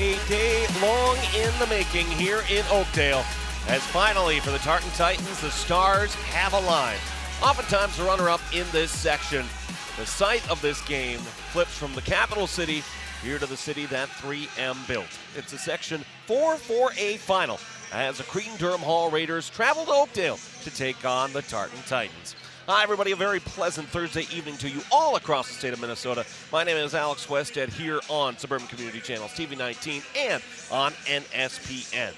A day long in the making here in Oakdale, as finally for the Tartan Titans, the stars have aligned. Oftentimes the runner-up in this section. The site of this game flips from the capital city here to the city that 3M built. It's a Section 4-4A final as the Cretin-Derham Hall Raiders travel to Oakdale to take on the Tartan Titans. Hi, everybody. A very pleasant Thursday evening to you all across the state of Minnesota. My name is Alex Westhead here on Suburban Community Channels, TV 19, and on NSPN.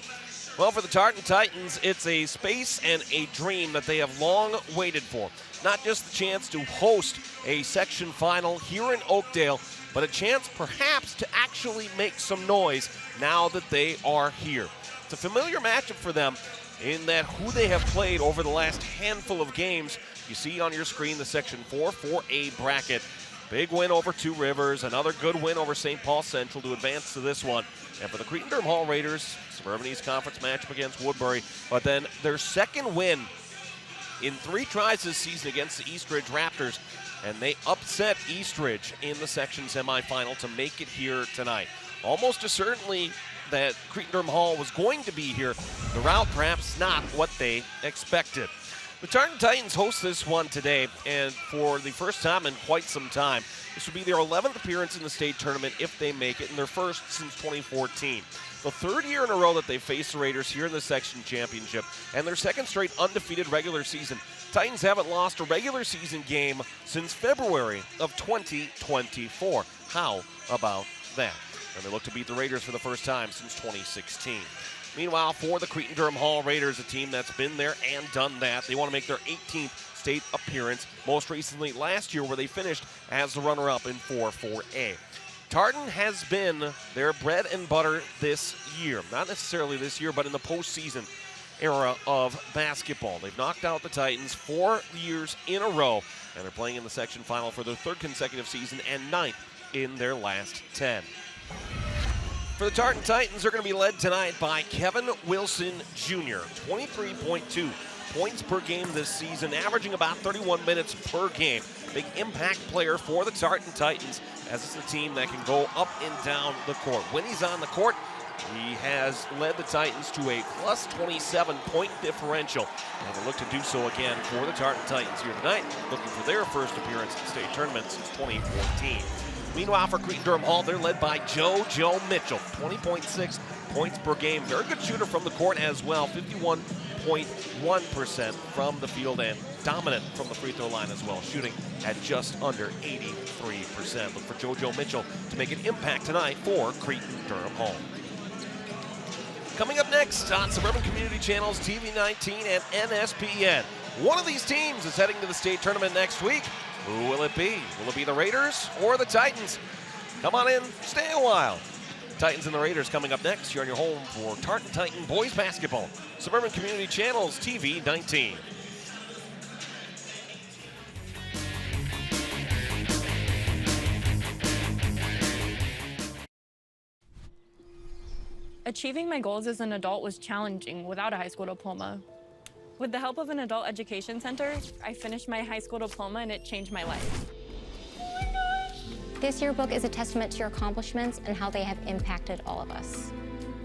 Well, for the Tartan Titans, it's a space and a dream that they have long waited for. Not just the chance to host a section final here in Oakdale, but a chance perhaps to actually make some noise now that they are here. It's a familiar matchup for them in that who they have played over the last handful of games. You see on your screen the Section 4-4A bracket. Big win over Two Rivers, another good win over St. Paul Central to advance to this one. And for the Cretin-Derham Hall Raiders, Suburban East Conference matchup against Woodbury, but then their second win in 3 tries this season against the Eastridge Raptors, and they upset Eastridge in the section semifinal to make it here tonight. Almost as certainly that Cretin-Derham Hall was going to be here. The route perhaps not what they expected. The Tartan Titans host this one today, and for the first time in quite some time. This will be their 11th appearance in the state tournament if they make it, and their first since 2014. The third year in a row that they faced the Raiders here in the section championship, and their second straight undefeated regular season. Titans haven't lost a regular season game since February of 2024. How about that? And they look to beat the Raiders for the first time since 2016. Meanwhile, for the Cretin-Derham Hall Raiders, a team that's been there and done that, they want to make their 18th state appearance, most recently last year where they finished as the runner-up in 4-4A. Tartan has been their bread and butter this year. Not necessarily this year, but in the postseason era of basketball. They've knocked out the Titans 4 years in a row, and they're playing in the section final for their 3rd consecutive season and 9th in their last 10. For the Tartan Titans, they're going to be led tonight by Kevin Wilson Jr., 23.2 points per game this season, averaging about 31 minutes per game. Big impact player for the Tartan Titans, as it's a team that can go up and down the court. When he's on the court, he has led the Titans to a plus 27-point differential, and they look to do so again for the Tartan Titans here tonight, looking for their first appearance in the state tournament since 2014. Meanwhile, for Cretin-Derham Hall, they're led by Joe Mitchell, 20.6 points per game. Very good shooter from the court as well, 51.1% from the field and dominant from the free throw line as well, shooting at just under 83%. Look for Joe Mitchell to make an impact tonight for Cretin-Derham Hall. Coming up next on Suburban Community Channels, TV 19 and NSPN. One of these teams is heading to the state tournament next week. Who will it be? Will it be the Raiders or the Titans? Come on in, stay a while. Titans and the Raiders coming up next. You're on your home for Tartan Titan boys basketball. Suburban Community Channels, TV 19. Achieving my goals as an adult was challenging without a high school diploma. With the help of an adult education center, I finished my high school diploma and it changed my life. Oh my gosh! This yearbook is a testament to your accomplishments and how they have impacted all of us.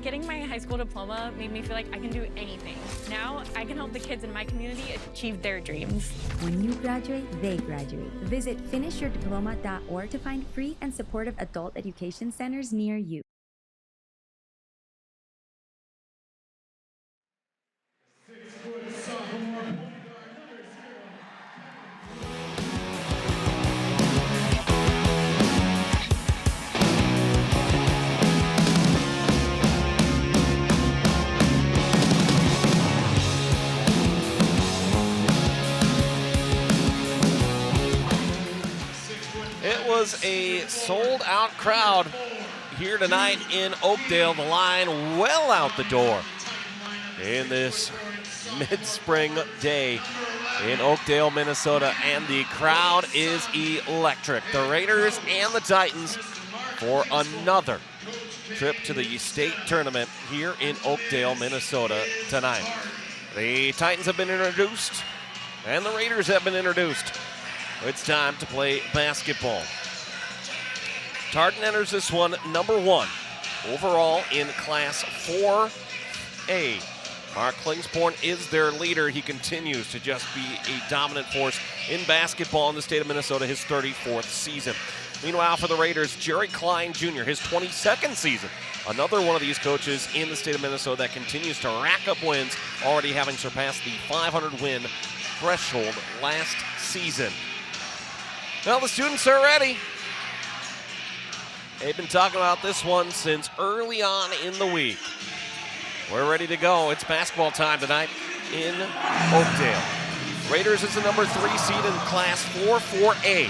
Getting my high school diploma made me feel like I can do anything. Now, I can help the kids in my community achieve their dreams. When you graduate, they graduate. Visit finishyourdiploma.org to find free and supportive adult education centers near you. It was a sold-out crowd here tonight in Oakdale. The line well out the door in this mid-spring day in Oakdale, Minnesota, and the crowd is electric. The Raiders and the Titans for another trip to the state tournament here in Oakdale, Minnesota tonight. The Titans have been introduced, and the Raiders have been introduced. It's time to play basketball. Tartan enters this one number 1 overall in Class 4A. Mark Klingsporn is their leader. He continues to just be a dominant force in basketball in the state of Minnesota, his 34th season. Meanwhile, for the Raiders, Jerry Klein Jr., his 22nd season. Another one of these coaches in the state of Minnesota that continues to rack up wins, already having surpassed the 500-win threshold last season. Well, the students are ready. They've been talking about this one since early on in the week. We're ready to go. It's basketball time tonight in Oakdale. Raiders is the number 3 seed in Class 4A.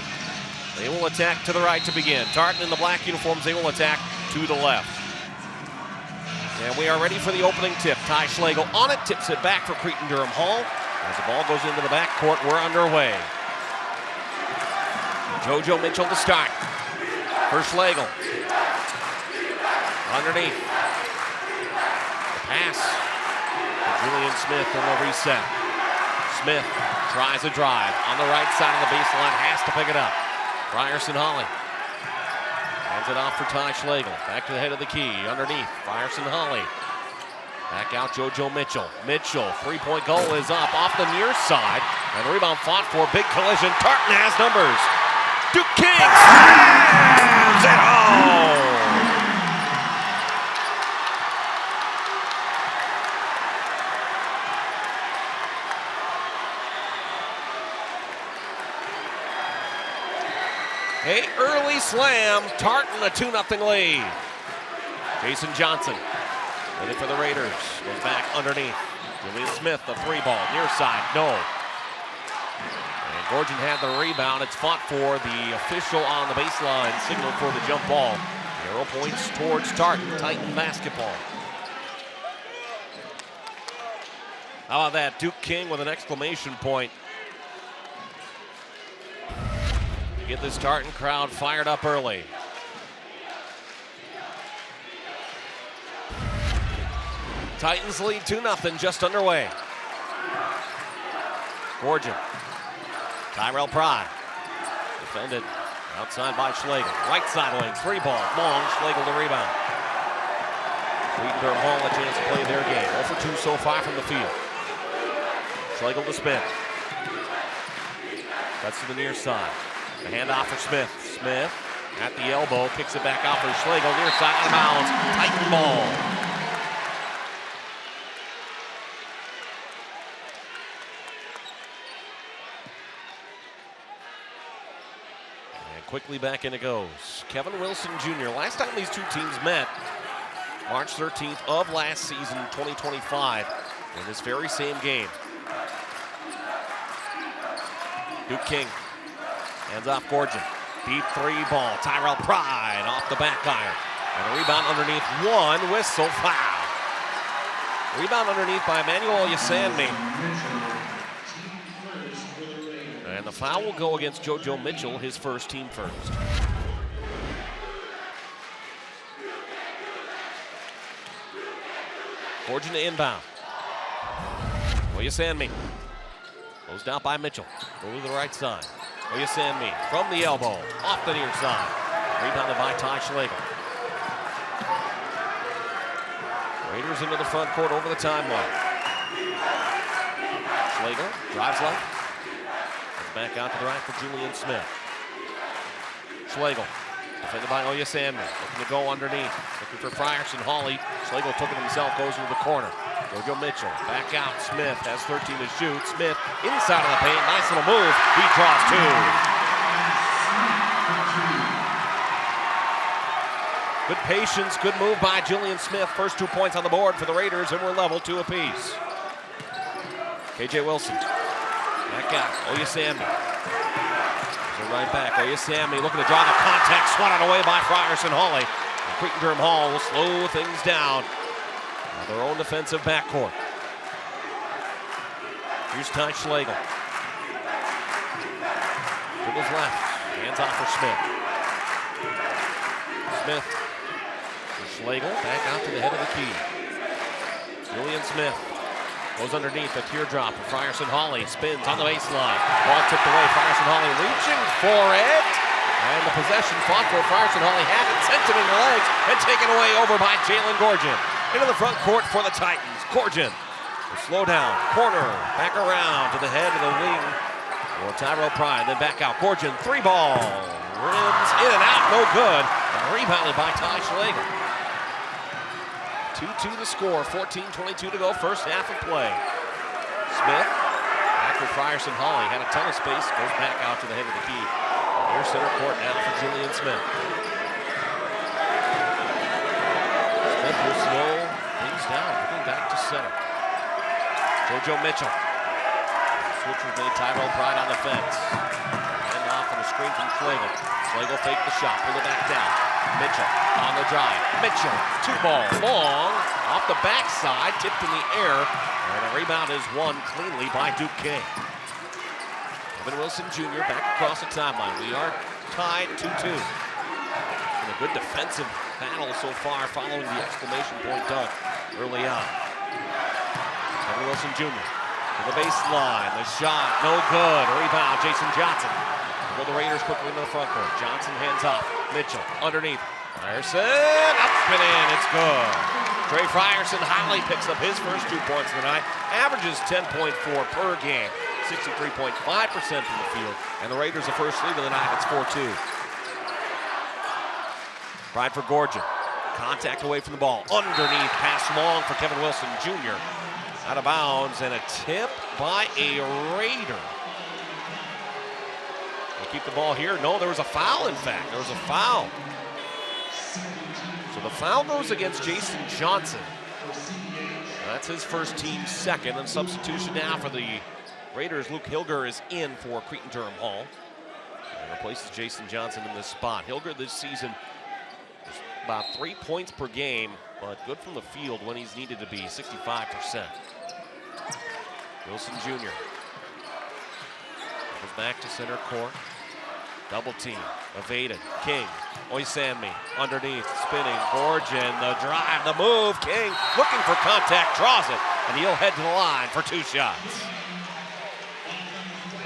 They will attack to the right to begin. Tartan in the black uniforms, they will attack to the left. And we are ready for the opening tip. Ty Schlegel on it, tips it back for Cretin-Derham Hall. As the ball goes into the backcourt, we're underway. JoJo Mitchell to start. For Schlegel. Underneath. The pass to Julian Smith and the reset. Smith tries a drive on the right side of the baseline, has to pick it up. Ryerson Holly hands it off for Ty Schlegel. Back to the head of the key, underneath. Ryerson Holly. Back out JoJo Mitchell. Mitchell, three-point goal is up off the near side. And the rebound fought for, big collision. Tartan has numbers. Duke King slams it home. A early slam, Tartan a 2-0 lead. Jason Johnson, ready for the Raiders, goes back underneath. Julian Smith, the 3-ball, near side, no. And Gorgon had the rebound. It's fought for. The official on the baseline signal for the jump ball. Arrow points towards Tartan, Titan basketball. How about that? Duke King with an exclamation point. Get this Tartan crowd fired up early. Titans lead 2-0, just underway. Gorgon. Tyrell Pry. Defended outside by Schlegel. Right side wing, 3-ball, long, Schlegel the rebound. Cretin-Derham Hall a chance to play their game. 0 for 2 so far from the field. Schlegel to spin. Cuts to the near side. The handoff for Smith. Smith at the elbow, kicks it back out for Schlegel, near side, out of bounds. Titan ball. And quickly back in it goes. Kevin Wilson Jr. Last time these two teams met, March 13th of last season, 2025, in this very same game. Duke King. Hands off Gorgon. Deep 3-ball. Tyrell Pride off the back iron. And a rebound underneath. One whistle foul. Rebound underneath by Emmanuel Yasanmi. And the foul will go against JoJo Mitchell, his first, team first. Gorgon to inbound. Yasanmi. Closed out by Mitchell. Go to the right side. Yasanmi from the elbow, off the near side. Rebounded by Ty Schlegel. Raiders into the front court over the timeline. Schlegel drives left. Comes back out to the right for Julian Smith. Schlegel, defended by Yasanmi. Looking to go underneath. Looking for Frierson Hawley. Schlegel took it himself, goes into the corner. JoJo Mitchell, back out. Smith has 13 to shoot. Smith inside of the paint. Nice little move. He draws 2. Good patience, good move by Julian Smith. First 2 points on the board for the Raiders, and we're level 2 apiece. KJ Wilson, back out. Yasanmi. Right back. Yasanmi looking to draw the contact. Swatted away by Frierson Hawley. Cretin-Derham Hall will slow things down. Their own defensive backcourt. Here's Ty Schlegel. Dribbles left. Hands off for Smith. Smith for Schlegel. Back out to the head of the key. Julian Smith goes underneath a teardrop for Frierson Hawley. Spins on the baseline. Ball tipped away. Frierson Hawley reaching for it. And the possession fought for Frierson. Hawley had it, sent him in the legs, and taken away over by Jalen Gorgon. Into the front court for the Titans. Gorgon will slow down, corner, back around to the head of the wing for Tyrell Pride, then back out. Gorgon, 3-ball, rims in and out, no good. And rebounded by Ty Schlegel. 2-2 the score, 14:22 to go, first half of play. Smith, after Frierson Hawley, had a ton of space, goes back out to the head of the key. Near center court now for Julian Smith. Smith will slow things down, moving back to center. JoJo Mitchell. Switch was made, Tyrell Pride on the fence. And off on a screen from Schlegel. Schlegel faked the shot, pulled it back down. Mitchell on the drive. Mitchell, 2-ball, long, off the backside, tipped in the air. And the rebound is won cleanly by Duke King. Kevin Wilson Jr. back across the timeline. We are tied 2-2. Been a good defensive battle so far following the exclamation point dunk early on. Kevin Wilson Jr. to the baseline. The shot, no good. Rebound, Jason Johnson. Pull the Raiders quickly into the front court. Johnson hands off. Mitchell underneath. Frierson up and in. It's good. Trey Frierson Hawley picks up his first 2 points of the night. Averages 10.4 per game. 63.5% from the field. And the Raiders the first lead of the night. It's 4-2. Pride for Gorgon. Contact away from the ball. Underneath, pass long for Kevin Wilson Jr. Out of bounds and a tip by a Raider. We'll keep the ball here. No, there was a foul, in fact. There was a foul. So the foul goes against Jason Johnson. That's his first team second. And substitution now for the Raiders. Luke Hilger is in for Cretin-Derham Hall. And replaces Jason Johnson in this spot. Hilger this season is about 3 points per game, but good from the field when he's needed to be, 65%. Wilson Jr. goes back to center court. Double team, evaded. King, Oisanmi underneath, spinning. Gorgon, the drive, the move. King looking for contact, draws it, and he'll head to the line for 2 shots.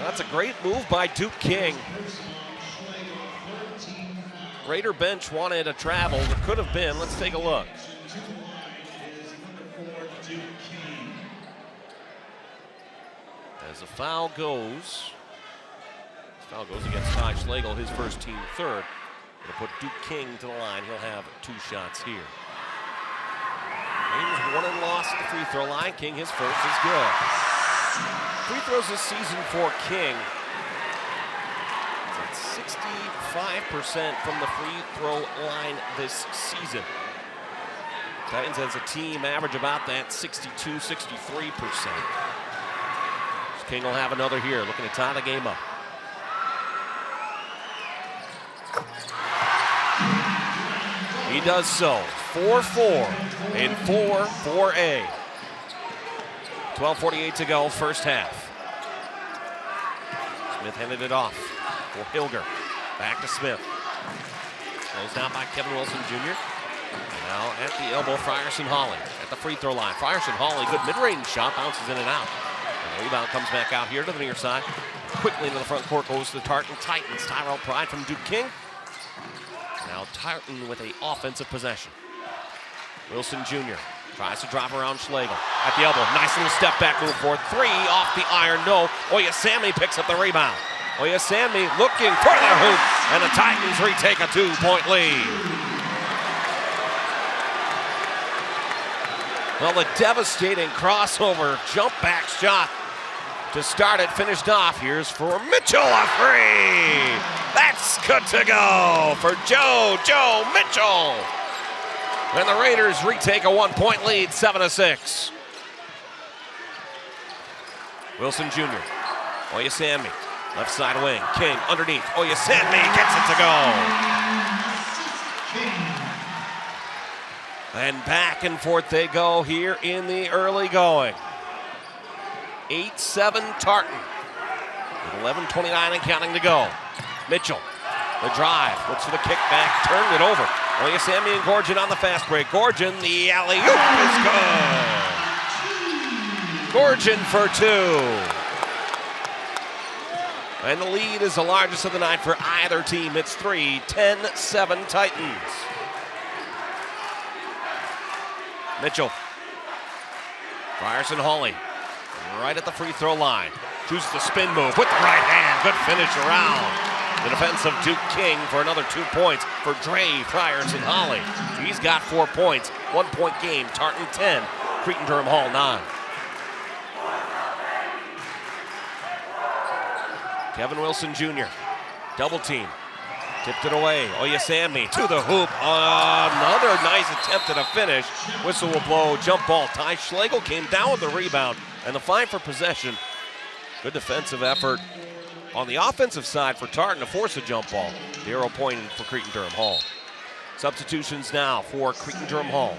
That's a great move by Duke King. Raider bench wanted a travel. It could have been. Let's take a look. As the foul goes against Ty Schlegel, his first team third. It'll put Duke King to the line. He'll have 2 shots here. Raiders won and lost at the free throw line. King, his first is good. Free throws this season for King. It's at 65% from the free throw line this season. Titans as a team average about that 62, 63%. King will have another here, looking to tie the game up. He does so. 4-4 in 4-4A. 12:48 to go, first half. Smith handed it off for Hilger. Back to Smith. Closed down by Kevin Wilson Jr. Now at the elbow, Frierson Hawley at the free throw line. Frierson Hawley, good mid-range shot, bounces in and out. And the rebound comes back out here to the near side. Quickly into the front court goes the Tartan Titans. Tyrell Pride from Duke King. Now Tartan with an offensive possession. Wilson Jr. tries to drop around Schlegel at the elbow. Nice little step back move for 3 off the iron. No. Oisanmi picks up the rebound. Oisanmi looking for the hoop, and the Titans retake a 2-point lead. Well, the devastating crossover jump back shot to start it finished off. Here's for Mitchell, a free. That's good to go for Joe Mitchell. And the Raiders retake a 1-point lead, 7-6. Wilson Jr. Oisanmi, left side wing. King underneath. Oisanmi gets it to go. And back and forth they go here in the early going. 8-7 Tartan. With 11:29 and counting to go. Mitchell, the drive, looks for the kickback, turned it over. Oisanmi and Gorgon on the fast break. Gorgon, the alley-oop is good. Gorgon for 2. And the lead is the largest of the night for either team. It's 10-7 Titans. Mitchell. Ryerson Hawley right at the free throw line. Chooses the spin move with the right hand. Good finish around the defense of Duke King for another 2 points for Dre Ryerson Hawley. He's got 4 points. 1 point game. Tartan 10, Cretin-Derham Hall 9. Kevin Wilson Jr. Double team. Tipped it away. Oyasami to the hoop. Another nice attempt at a finish. Whistle will blow. Jump ball. Ty Schlegel came down with the rebound and the fight for possession. Good defensive effort on the offensive side for Tartan to force a jump ball. The arrow pointing for Cretin-Derham Hall. Substitutions now for Cretin-Derham Hall.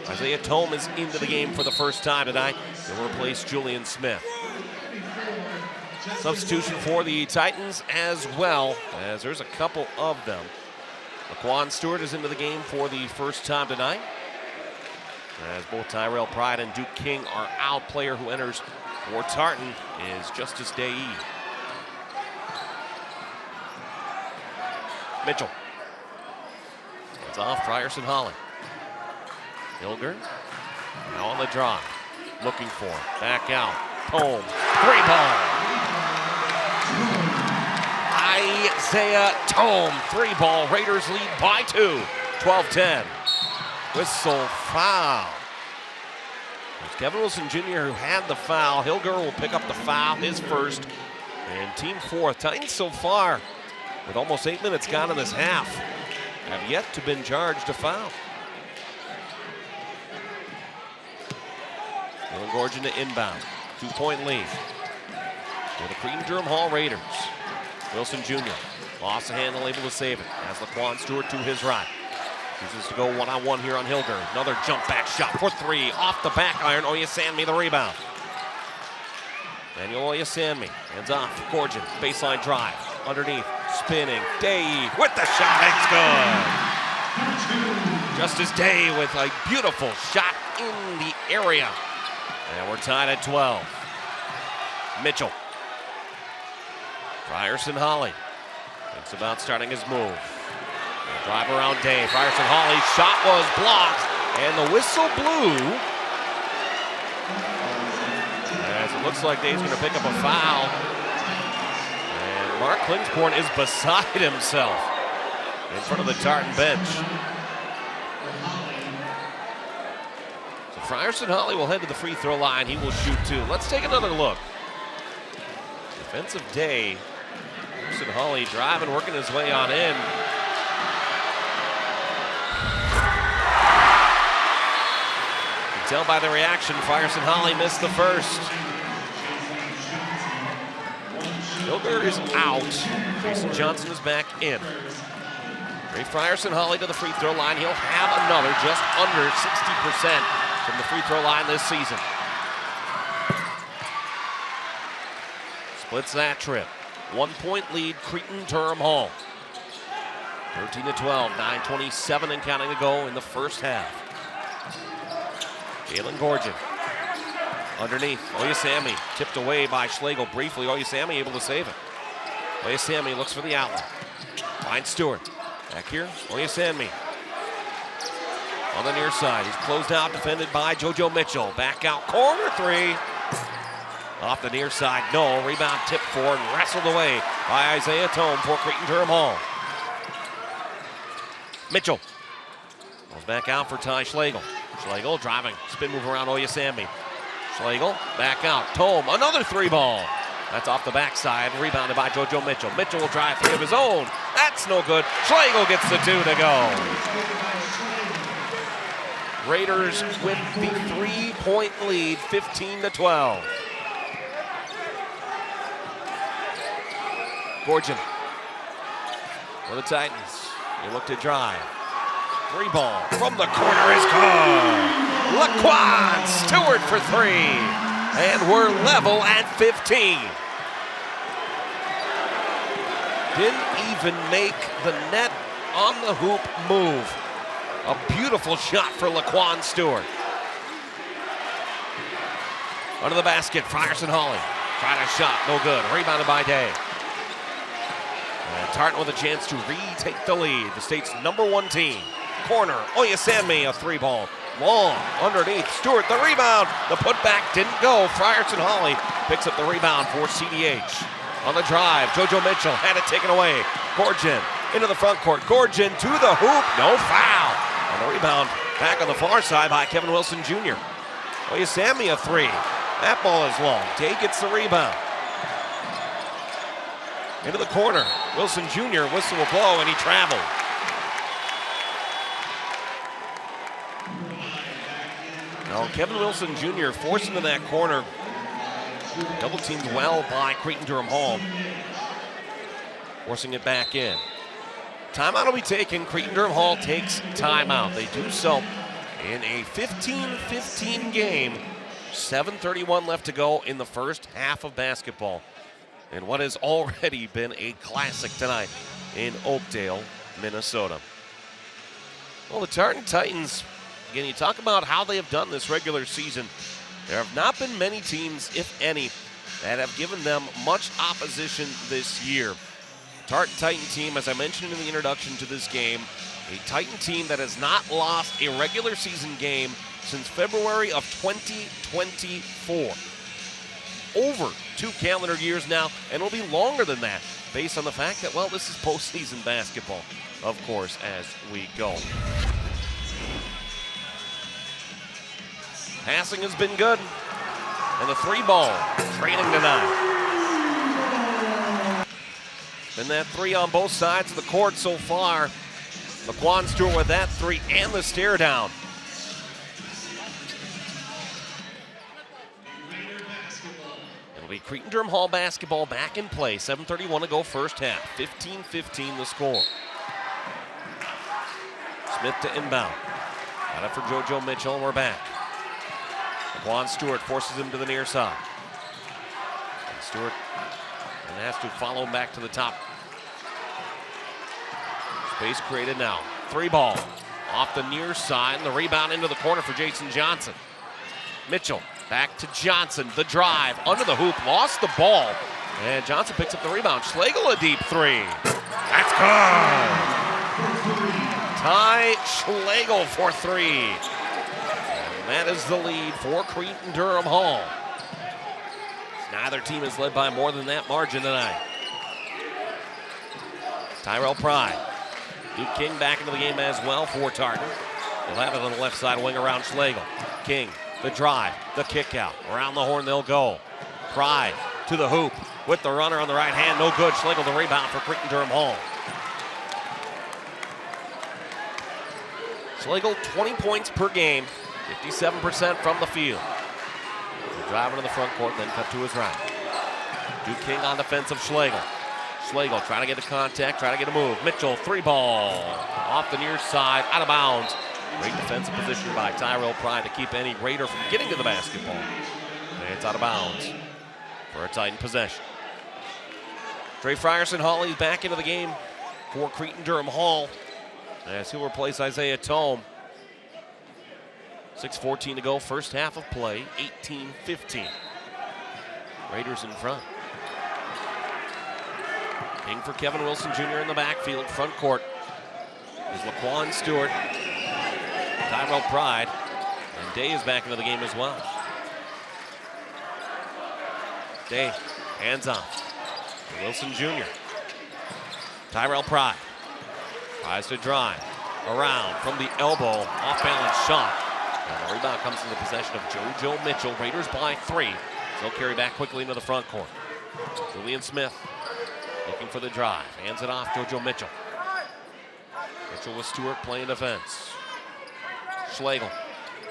Isaiah Tome is into the game for the first time tonight. He'll replace Julian Smith. Substitution for the Titans as well, as there's a couple of them. Laquan Stewart is into the game for the first time tonight, as both Tyrell Pride and Duke King are out. Player who enters for Tartan is Justice Day. Mitchell. It's off Ryerson Hawley. Hilger now on the drive, looking for him. Back out. Tome. 3-ball. Isaiah Tome, 3-ball. Raiders lead by 2, 12-10. Whistle foul. It's Kevin Wilson Jr. who had the foul. Hilger will pick up the foul, his first, and team fourth. Titans so far, with almost 8 minutes gone in this half, have yet to been charged a foul. Dylan Gorgon to inbound. 2-point lead for the Cretin-Derham Hall Raiders. Wilson Jr. lost the handle, able to save it. As Laquan Stewart to his right. Chooses to go one-on-one here on Hilger. Another jump back shot for 3. Off the back iron. Oyasami the rebound. Daniel Oyasami hands off. Gorgon, baseline drive. Underneath, spinning. Day with the shot. It's good. Justice Day with a beautiful shot in the area. And we're tied at 12. Mitchell. Ryerson Hawley thinks about starting his move. Drive around Day. Ryerson Hawley's shot was blocked, and the whistle blew. As it looks like Day's going to pick up a foul. And Mark Klingsporn is beside himself in front of the Tartan bench. So Ryerson Hawley will head to the free throw line. He will shoot 2. Let's take another look. Defensive Day. Ryerson Hawley driving, working his way on in. You can tell by the reaction, Ryerson Hawley missed the first. Hilger is out. Jason Johnson is back in. Ryerson Hawley to the free throw line. He'll have another just under 60% from the free throw line this season. Splits that trip. 1 point lead, Cretin-Derham Hall. 13-12, 9:27 and counting to go in the first half. Jalen Gorgon. Underneath, Oyasami tipped away by Schlegel briefly. Oyasami able to save it. Oyasami looks for the outlet. Finds Stewart. Back here, Oyasami. On the near side, he's closed out, defended by JoJo Mitchell. Back out, corner 3. Off the near side, no. Rebound tipped for and wrestled away by Isaiah Tome for Cretin-Derham Hall. Mitchell goes back out for Ty Schlegel. Schlegel driving, spin move around Oyasami. Schlegel back out. Tome, another 3-ball. That's off the backside, rebounded by JoJo Mitchell. Mitchell will drive 3 of his own. That's no good. Schlegel gets the 2 to go. Raiders with the 3-point lead, 15-12. Gorgon for the Titans. They look to drive. 3-ball from the corner is good. Laquan Stewart for 3. And we're level at 15. Didn't even make the net on the hoop move. A beautiful shot for Laquan Stewart. Under the basket, Ryerson Hawley. Tried a shot, no good. Rebounded by Day. And Tartan with a chance to retake the lead. The state's #1 team. Corner, Oyasami, a 3-ball. Long, underneath, Stewart, the rebound. The putback didn't go. Frierson Hawley picks up the rebound for CDH. On the drive, JoJo Mitchell had it taken away. Gorgin into the front court. Gorgin to the hoop, no foul. And the rebound back on the far side by Kevin Wilson Jr. Oyasami a 3. That ball is long. Day gets the rebound. Into the corner. Wilson Jr. whistle will blow, and he traveled. Now Kevin Wilson Jr. forced into that corner. Double teamed well by Cretin-Derham Hall. Forcing it back in. Timeout will be taken. Cretin-Derham Hall takes timeout. They do so in a 15-15 game. 7:31 left to go in the first half of basketball. And what has already been a classic tonight in Oakdale, Minnesota. Well, the Tartan Titans, again, you talk about how they have done this regular season. There have not been many teams, if any, that have given them much opposition this year. Tartan Titan team, as I mentioned in the introduction to this game, a Titan team that has not lost a regular season game since February of 2024. Over 2 calendar years now, and it'll be longer than that, based on the fact that, well, this is postseason basketball, of course, as we go. Passing has been good, and the 3-ball trailing tonight. Been that 3 on both sides of the court so far. Laquan Stewart with that 3 and the stare down. It'll be Cretin-Derham Hall basketball back in play. 7:31 to go first half. 15-15 the score. Smith to inbound. Got it for JoJo Mitchell, and we're back. Laquan Stewart forces him to the near side. And Stewart has to follow him back to the top. Space created now. 3-ball off the near side, and the rebound into the corner for Jason Johnson. Mitchell back to Johnson. The drive under the hoop, lost the ball, and Johnson picks up the rebound. Schlegel a deep 3. That's good. Ty Schlegel for 3. And that is the lead for Cretin-Derham Hall. Neither team is led by more than that margin tonight. Tyrell Pride. Duke King back into the game as well for Tartan. They'll have it on the left side wing around Schlegel. King, the drive, the kick out. Around the horn they'll go. Pride to the hoop with the runner on the right hand. No good. Schlegel the rebound for Cretin-Derham Hall. Schlegel 20 points per game. 57% from the field. Driving to the front court, then cut to his right. Duke King on defensive Schlegel. Schlegel trying to get the contact, trying to get a move. Mitchell, 3-ball. Off the near side, out of bounds. Great defensive position by Tyrell Pride to keep any Raider from getting to the basketball. And it's out of bounds for a Titan possession. Trey Frierson Hawley is back into the game for Cretin-Derham Hall as he'll replace Isaiah Tome. 6:14 to go, first half of play, 18-15. Raiders in front. King for Kevin Wilson Jr. in the backfield, front court is Laquan Stewart, Tyrell Pride, and Day is back into the game as well. Day, hands off to Wilson Jr. Tyrell Pride tries to drive around from the elbow, off-balance shot. And the rebound comes to the possession of JoJo Mitchell. Raiders by 3. They'll carry back quickly into the front court. Julian Smith looking for the drive. Hands it off, JoJo Mitchell. Mitchell with Stewart playing defense. Schlegel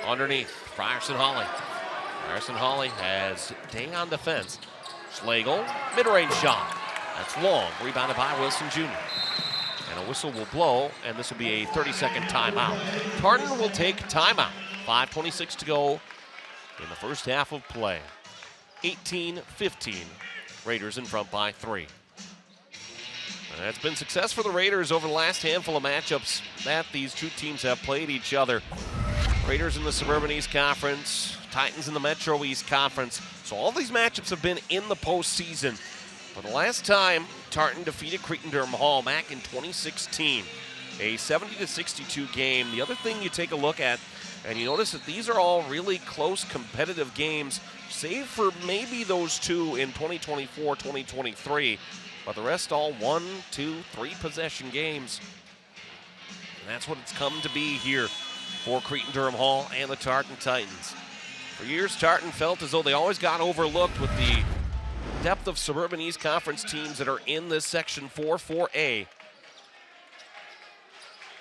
underneath. Frierson Hawley. Frierson Hawley has Day on defense. Schlegel, mid-range shot. That's long. Rebounded by Wilson Jr. And a whistle will blow, and this will be a 30-second timeout. Tartan will take timeout. 5:26 to go in the first half of play. 18-15. Raiders in front by 3. And it's been success for the Raiders over the last handful of matchups that these two teams have played each other. Raiders in the Suburban East Conference, Titans in the Metro East Conference. So all these matchups have been in the postseason. For the last time, Tartan defeated Cretin-Derham Hall back in 2016. A 70-62 game. The other thing you take a look at, and you notice that these are all really close competitive games, save for maybe those two in 2024, 2023. But the rest all 1, 2, 3 possession games. And that's what it's come to be here for Cretin-Derham Hall and the Tartan Titans. For years, Tartan felt as though they always got overlooked with the depth of Suburban East Conference teams that are in this Section 4A.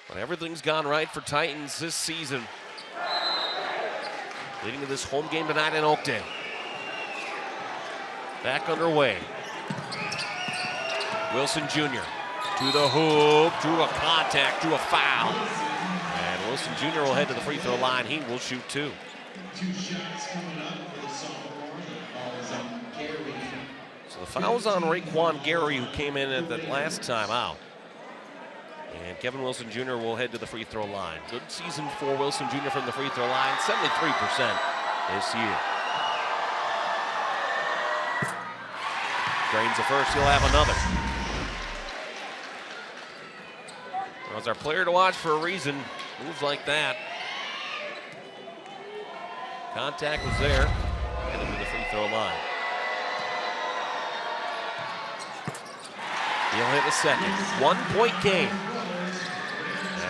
But everything's gone right for Titans this season, leading to this home game tonight in Oakdale. Back underway. Wilson Jr. to the hoop, drew a contact, drew a foul. And Wilson Jr. will head to the free throw line. He will shoot 2. 2 shots coming up for the sophomore. The ball is on Gary. So the foul was on Raekwon Gary, who came in at that last time out. And Kevin Wilson Jr. will head to the free throw line. Good season for Wilson Jr. from the free throw line, 73% this year. Drains the first, he'll have another. Well, it's our player to watch for a reason. Moves like that. Contact was there. Headed to the free throw line. He'll hit a second. 1-point game.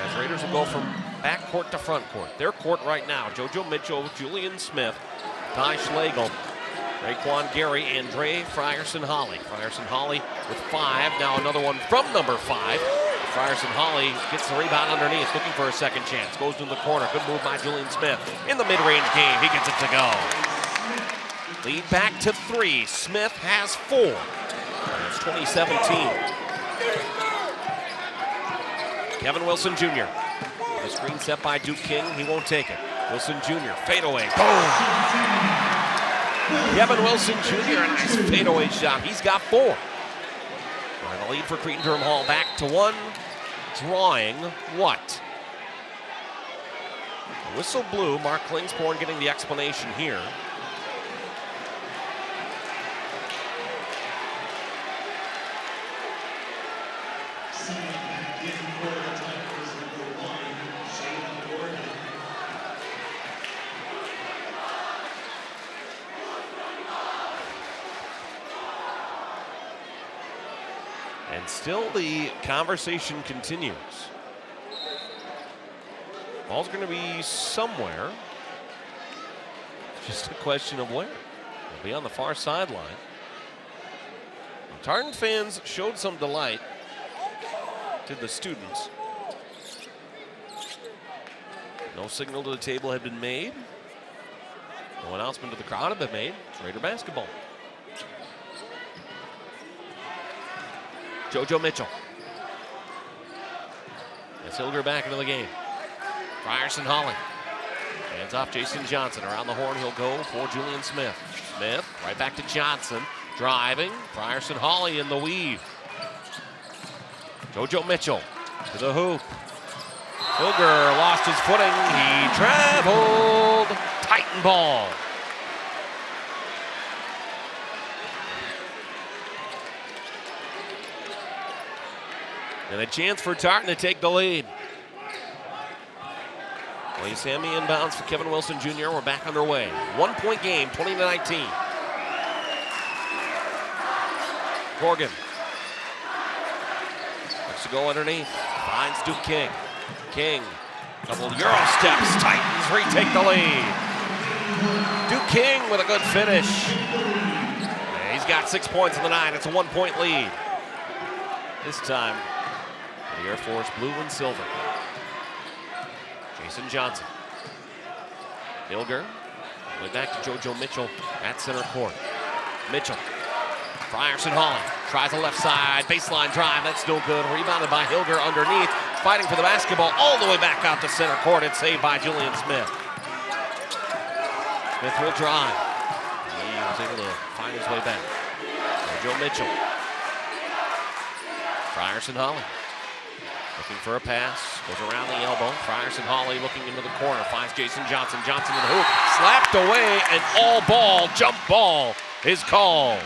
As Raiders will go from back court to front court. Their court right now. JoJo Mitchell, Julian Smith, Ty Schlegel, Raekwon Gary, and Dre Frierson-Holly. Frierson-Holly with 5. Now another one from number 5. Frierson-Holly gets the rebound underneath, looking for a second chance. Goes to the corner. Good move by Julian Smith. In the mid-range game, he gets it to go. Lead back to 3. Smith has 4. It's 2017. Kevin Wilson Jr. The screen set by Duke King. He won't take it. Wilson Jr. fadeaway. Boom! Kevin Wilson Jr. a nice fadeaway shot. He's got 4. And the lead for Cretin-Derham Hall back to 1. Drawing what? The whistle blew. Mark Klingsporn getting the explanation here. And still the conversation continues. Ball's going to be somewhere. It's just a question of where. It'll be on the far sideline. Tartan fans showed some delight to the students. No signal to the table had been made. No announcement to the crowd had been made. It's Raider basketball. JoJo Mitchell. That's Hilger back into the game. Frierson-Holly. Hands off Jason Johnson. Around the horn he'll go for Julian Smith. Smith right back to Johnson. Driving. Frierson-Holly in the weave. JoJo Mitchell to the hoop. Hilger lost his footing. He traveled. Titan ball. And a chance for Tartan to take the lead. Willie Sammy inbounds for Kevin Wilson Jr. We're back underway. 1-point game, 20-19. Corgan. Lets to go underneath. Finds Duke King. King. Couple of Euro steps. Titans retake the lead. Duke King with a good finish. And he's got 6 points in the 9. It's a 1-point lead. This time, the Air Force blue and silver. Jason Johnson. Hilger. Way back to JoJo Mitchell at center court. Mitchell. Frierson-Holly tries the left side. Baseline drive. That's no good. Rebounded by Hilger underneath. Fighting for the basketball all the way back out to center court. It's saved by Julian Smith. Smith will drive. He was able to find his way back. JoJo Mitchell. Frierson-Holly. Looking for a pass, goes around the elbow. Frierson-Holly looking into the corner, finds Jason Johnson. Johnson in the hoop, slapped away, and all ball, jump ball is called.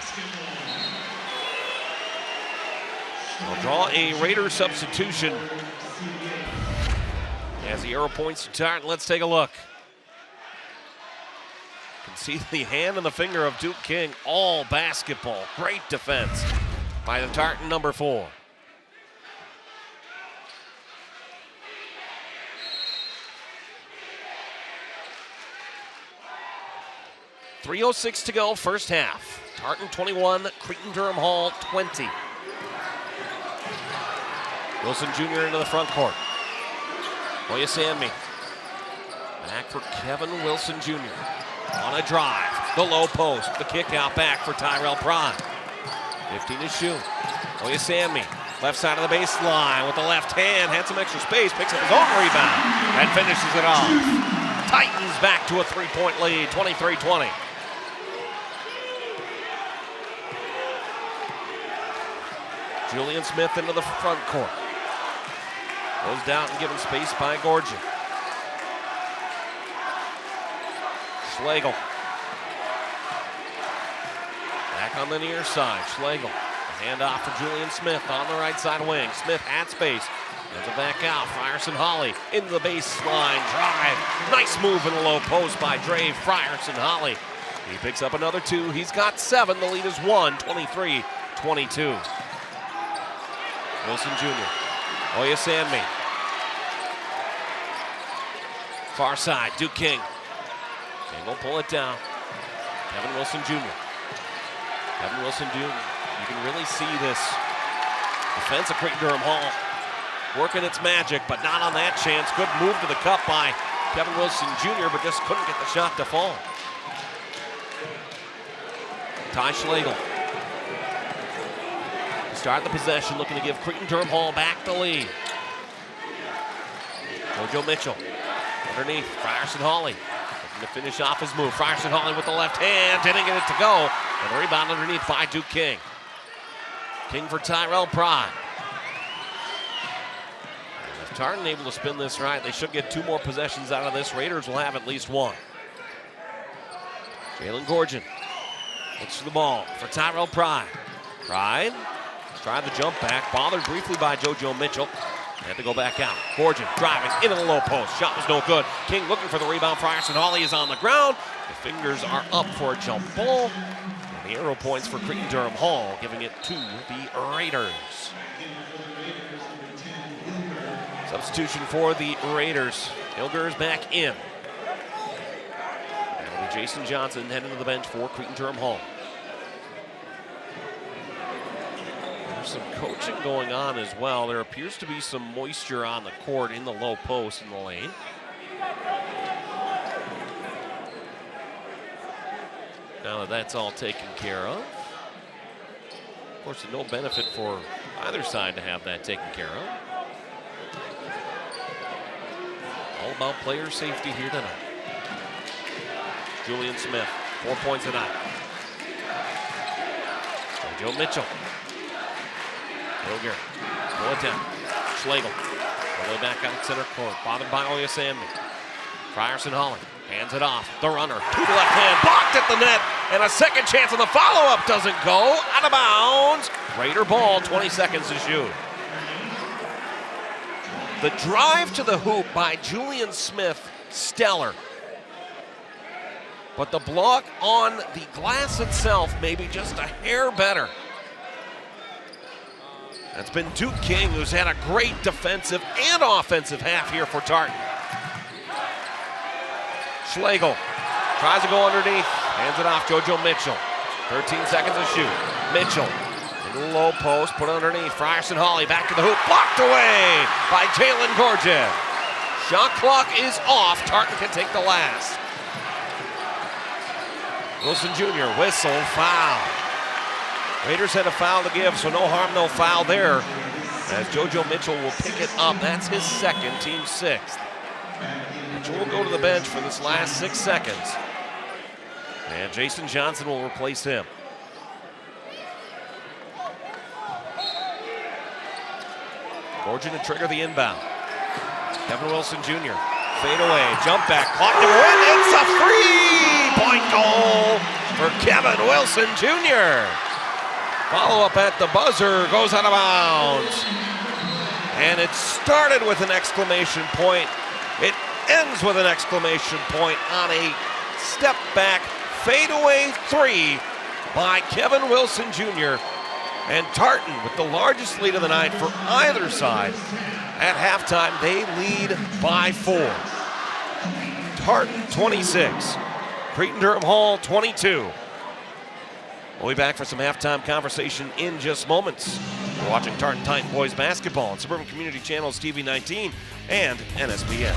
They'll draw a Raider substitution as the arrow points to Tartan. Let's take a look. You can see the hand and the finger of Duke King, all basketball. Great defense by the Tartan number 4. .306 to go, first half. Tartan 21, Cretin-Derham Hall 20. Wilson Jr. into the front court. Oyasami. Back for Kevin Wilson Jr. On a drive. The low post. The kick out back for Tyrell Prime. 15 to shoot. Oyasami. Left side of the baseline with the left hand. Had some extra space. Picks up his own rebound. And finishes it off. Titans back to a 3-point lead. 23-20. Julian Smith into the front court. Closed out and given space by Gorgian. Schlegel. Back on the near side. Schlegel. Handoff for Julian Smith on the right side wing. Smith at space. Hands it back out. Frierson Holly into the baseline. Drive. Nice move in the low post by Dre Frierson Holly. He picks up another 2. He's got 7. The lead is 1. 23-22. Wilson Jr. Oyasami. Far side, Duke King. King will pull it down. Kevin Wilson Jr. Kevin Wilson Jr. You can really see this defense of Cretin-Derham Hall working its magic, but not on that chance. Good move to the cup by Kevin Wilson Jr., but just couldn't get the shot to fall. Ty Schlegel. Start the possession, looking to give Cretin-Derham Hall back the lead. Jojo Mitchell underneath, Frierson Holly looking to finish off his move. Frierson Holly with the left hand, didn't get it to go. And the rebound underneath by Duke King. King for Tyrell Prime. If Tartan able to spin this right, they should get 2 more possessions out of this. Raiders will have at least 1. Jalen Gorgian looks for the ball for Tyrell Prime. Prime tried the jump back, bothered briefly by JoJo Mitchell. Had to go back out. Gorgian driving into the low post. Shot was no good. King looking for the rebound. Frierson Holly is on the ground. The fingers are up for a jump ball. And the arrow points for Cretin-Derham Hall, giving it to the Raiders. Substitution for the Raiders. Hilger is back in. That'll be Jason Johnson heading to the bench for Cretin-Derham Hall. Some coaching going on as well. There appears to be some moisture on the court in the low post in the lane. Now that that's all taken care of. Of course, no benefit for either side to have that taken care of. All about player safety here tonight. Julian Smith, 4 points tonight. Joe Mitchell. Hilger, pull it down. Schlegel, all the way back out center court. Bothered by Oyasami. Frierson Holly hands it off. The runner to the left hand, blocked at the net, and a second chance on the follow-up doesn't go. Out of bounds. Raider ball, 20 seconds to shoot. The drive to the hoop by Julian Smith, stellar. But the block on the glass itself, maybe just a hair better. That's been Duke King, who's had a great defensive and offensive half here for Tartan. Schlegel tries to go underneath, hands it off JoJo Mitchell. 13 seconds to shoot. Mitchell into the low post, put it underneath. Frierson Holly back to the hoop, blocked away by Jalen Gorgian. Shot clock is off. Tartan can take the last. Wilson Jr. whistle, foul. Raiders had a foul to give, so no harm, no foul there. As JoJo Mitchell will pick it up. That's his second, team 6th. Mitchell will go to the bench for this last 6 seconds. And Jason Johnson will replace him. Gorgian to trigger the inbound. Kevin Wilson Jr. Fade away, jump back, clock to win. It's a 3-point goal for Kevin Wilson Jr. Follow-up at the buzzer, goes out of bounds. And it started with an exclamation point. It ends with an exclamation point on a step-back fadeaway three by Kevin Wilson Jr. And Tartan with the largest lead of the night for either side. At halftime, they lead by 4. Tartan 26, Cretin-Derham Hall 22. We'll be back for some halftime conversation in just moments. We're watching Tartan Titan boys basketball on Suburban Community Channels TV 19 and NSPN.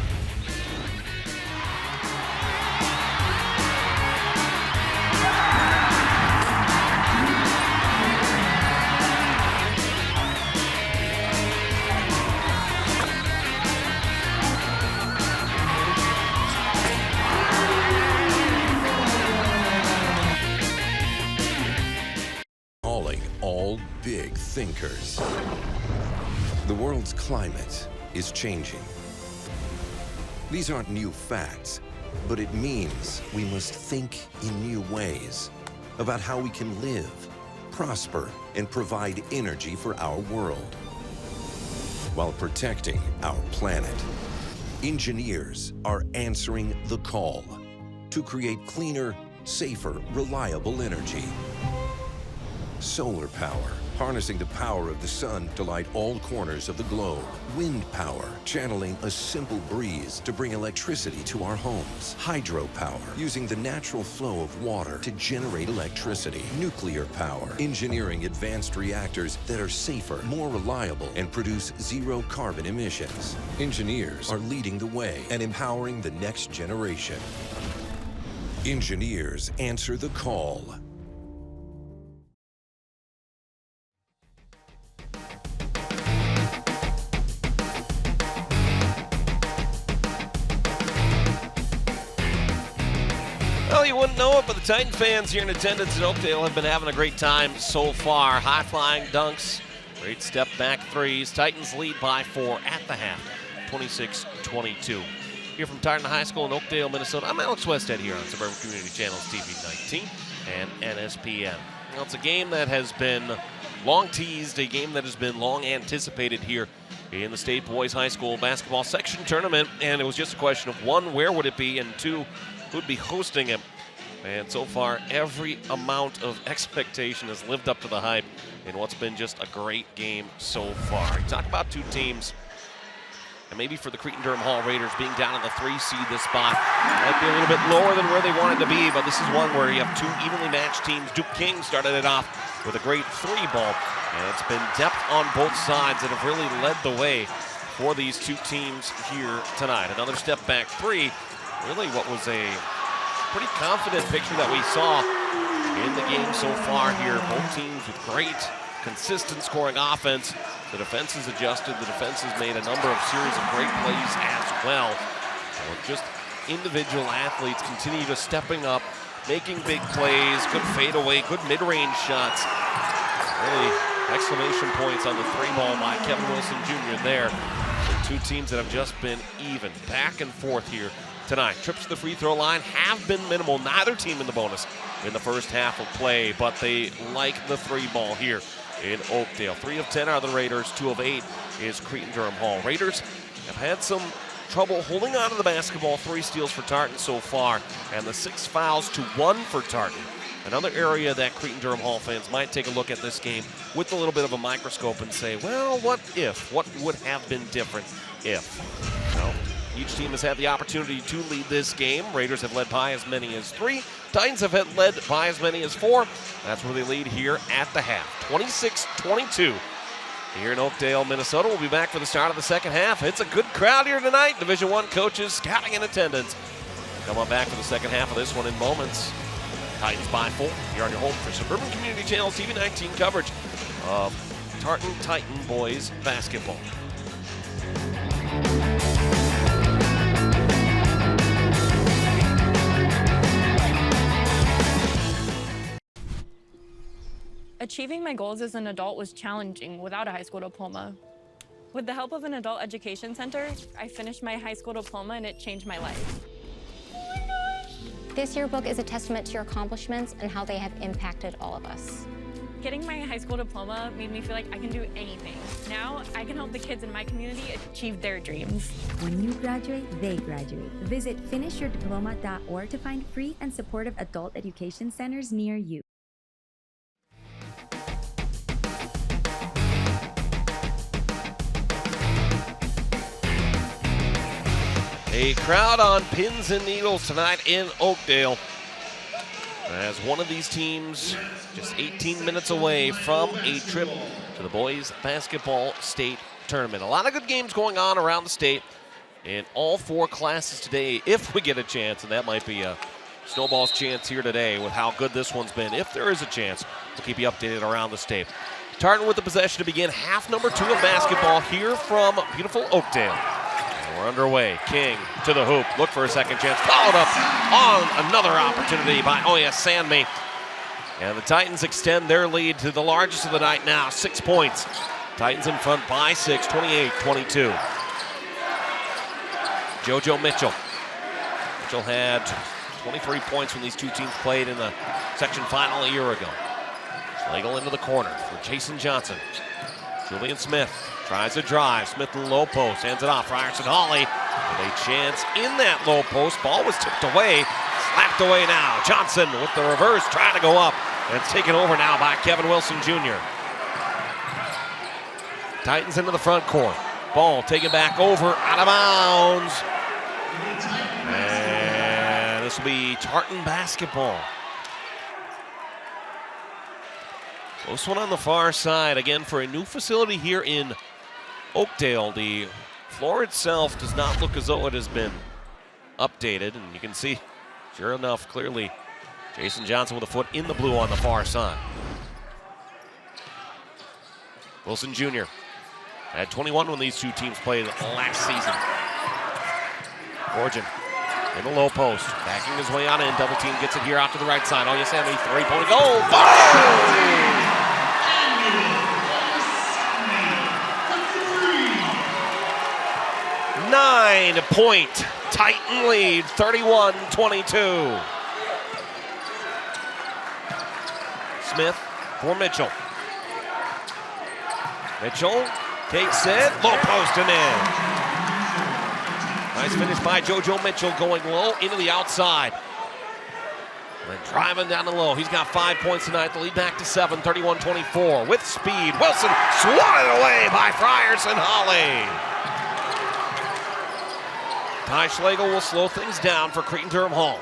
All big thinkers. The world's climate is changing. These aren't new facts, but it means we must think in new ways about how we can live, prosper, and provide energy for our world while protecting our planet. Engineers are answering the call to create cleaner, safer, reliable energy. Solar power, harnessing the power of the sun to light all corners of the globe. Wind power, channeling a simple breeze to bring electricity to our homes. Hydropower, using the natural flow of water to generate electricity. Nuclear power, engineering advanced reactors that are safer, more reliable, and produce zero carbon emissions. Engineers are leading the way and empowering the next generation. Engineers answer the call. Well, you wouldn't know it, but the Titan fans here in attendance in Oakdale have been having a great time so far. High-flying dunks, great step-back threes. Titans lead by 4 at the half, 26-22. Here from Tartan High School in Oakdale, Minnesota, I'm Alex Westhead here on Suburban Community Channels TV 19 and NSPN. Well, it's a game that has been long teased, a game that has been long anticipated here in the State Boys High School basketball section tournament, and it was just a question of 1, where would it be, and 2, who'd be hosting it. And so far, every amount of expectation has lived up to the hype in what's been just a great game so far. You talk about two teams, and maybe for the Cretin-Derham Hall Raiders being down in the 3 seed this spot, might be a little bit lower than where they wanted to be, but this is one where you have two evenly matched teams. Duke King started it off with a great 3-ball, and it's been depth on both sides that have really led the way for these two teams here tonight. Another step back 3. Really what was a pretty confident picture that we saw in the game so far here. Both teams with great, consistent scoring offense. The defense has adjusted. The defense has made a number of series of great plays as well. So just individual athletes continue to stepping up, making big plays, good fadeaway, good mid-range shots. Really exclamation points on the 3-ball by Kevin Wilson Jr. there. The two teams that have just been even, back and forth here tonight. Trips to the free throw line have been minimal. Neither team in the bonus in the first half of play, but they like the 3-ball here in Oakdale. 3 of 10 are the Raiders. 2 of 8 is Cretin-Derham Hall. Raiders have had some trouble holding on to the basketball. 3 steals for Tartan so far, and the 6 fouls to 1 for Tartan. Another area that Cretin-Derham Hall fans might take a look at this game with a little bit of a microscope and say, well, what if? What would have been different if? Well, each team has had the opportunity to lead this game. Raiders have led by as many as 3. Titans have led by as many as 4. That's where they lead here at the half. 26-22 here in Oakdale, Minnesota. We'll be back for the start of the second half. It's a good crowd here tonight. Division I coaches scouting in attendance. Come on back for the second half of this one in moments. Titans by 4. You're on your home for Suburban Community Channels TV 19 coverage of Tartan Titan boys basketball. Achieving my goals as an adult was challenging without a high school diploma. With the help of an adult education center, I finished my high school diploma and it changed my life. This yearbook is a testament to your accomplishments and how they have impacted all of us. Getting my high school diploma made me feel like I can do anything. Now I can help the kids in my community achieve their dreams. When you graduate, they graduate. Visit finishyourdiploma.org to find free and supportive adult education centers near you. A crowd on pins and needles tonight in Oakdale, as one of these teams just 18 minutes away from a trip to the boys basketball state tournament. A lot of good games going on around the state in all 4 classes today, if we get a chance, and that might be a snowball's chance here today with how good this one's been. If there is a chance, we'll keep you updated around the state. Tartan with the possession to begin half number 2 of basketball here from beautiful Oakdale. We're underway. King to the hoop. Look for a second chance. Followed up on another opportunity by Oya Sanmi. And the Titans extend their lead to the largest of the night now, 6 points. Titans in front by 6, 28-22. JoJo Mitchell. Mitchell had 23 points when these two teams played in the section final a year ago. Schlegel into the corner for Jason Johnson. Julian Smith tries a drive. Smith in the low post, hands it off. Ryerson Hawley with a chance in that low post. Ball was tipped away, slapped away now. Johnson with the reverse, trying to go up. And it's taken over now by Kevin Wilson Jr. Titans into the front court. Ball taken back over, out of bounds. And this will be Tartan basketball. Close one on the far side, again for a new facility here in Oakdale. The floor itself does not look as though it has been updated, and you can see, sure enough, clearly Jason Johnson with a foot in the blue on the far side. Wilson Jr. had 21 when these two teams played last season. Gorgon in the low post, backing his way on in. Double team gets it here out to the right side. Oya Sanmi, three-point goal. Boom! 9-point Titan lead, 31-22. Smith for Mitchell. Mitchell takes it, low post and in. Nice finish by JoJo Mitchell, going low into the outside. And then driving down the low. He's got 5 points tonight. The lead back to 7, 31-24. With speed, Wilson swatted away by Ryerson Hawley. Ty Schlegel will slow things down for Cretin-Derham Hall.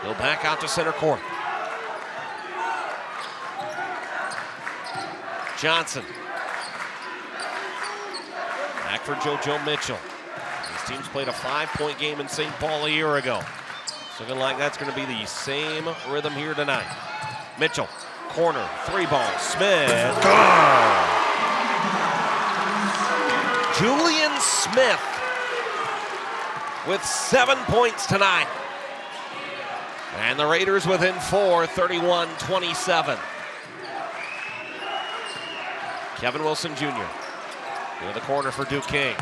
He'll back out to center court. Johnson. Back for JoJo Mitchell. These teams played a 5-point game in St. Paul a year ago. It's looking like that's going to be the same rhythm here tonight. Mitchell, corner, 3-ball, Smith. Good. Julian Smith with 7 points tonight. And the Raiders within 4, 31-27. Kevin Wilson Jr. in the corner for Duke King.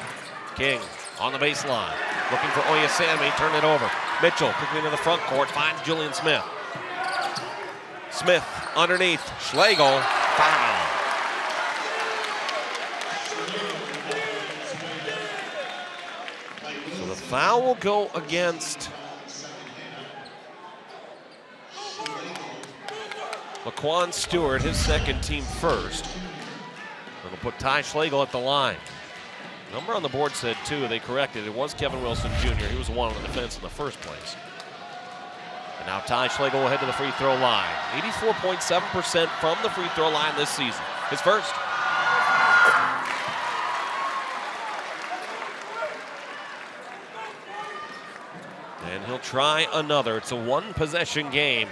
King on the baseline, looking for Oya Sanmi, turn it over. Mitchell quickly into the front court, finds Julian Smith. Smith underneath, Schlegel, foul. So the foul will go against Laquan Stewart, his second, team first. It'll put Ty Schlegel at the line. Number on the board said 2. They corrected. It was Kevin Wilson Jr. He was the one on the defense in the first place. And now Ty Schlegel will head to the free throw line. 84.7% from the free throw line this season. His first. And he'll try another. It's a one-possession game.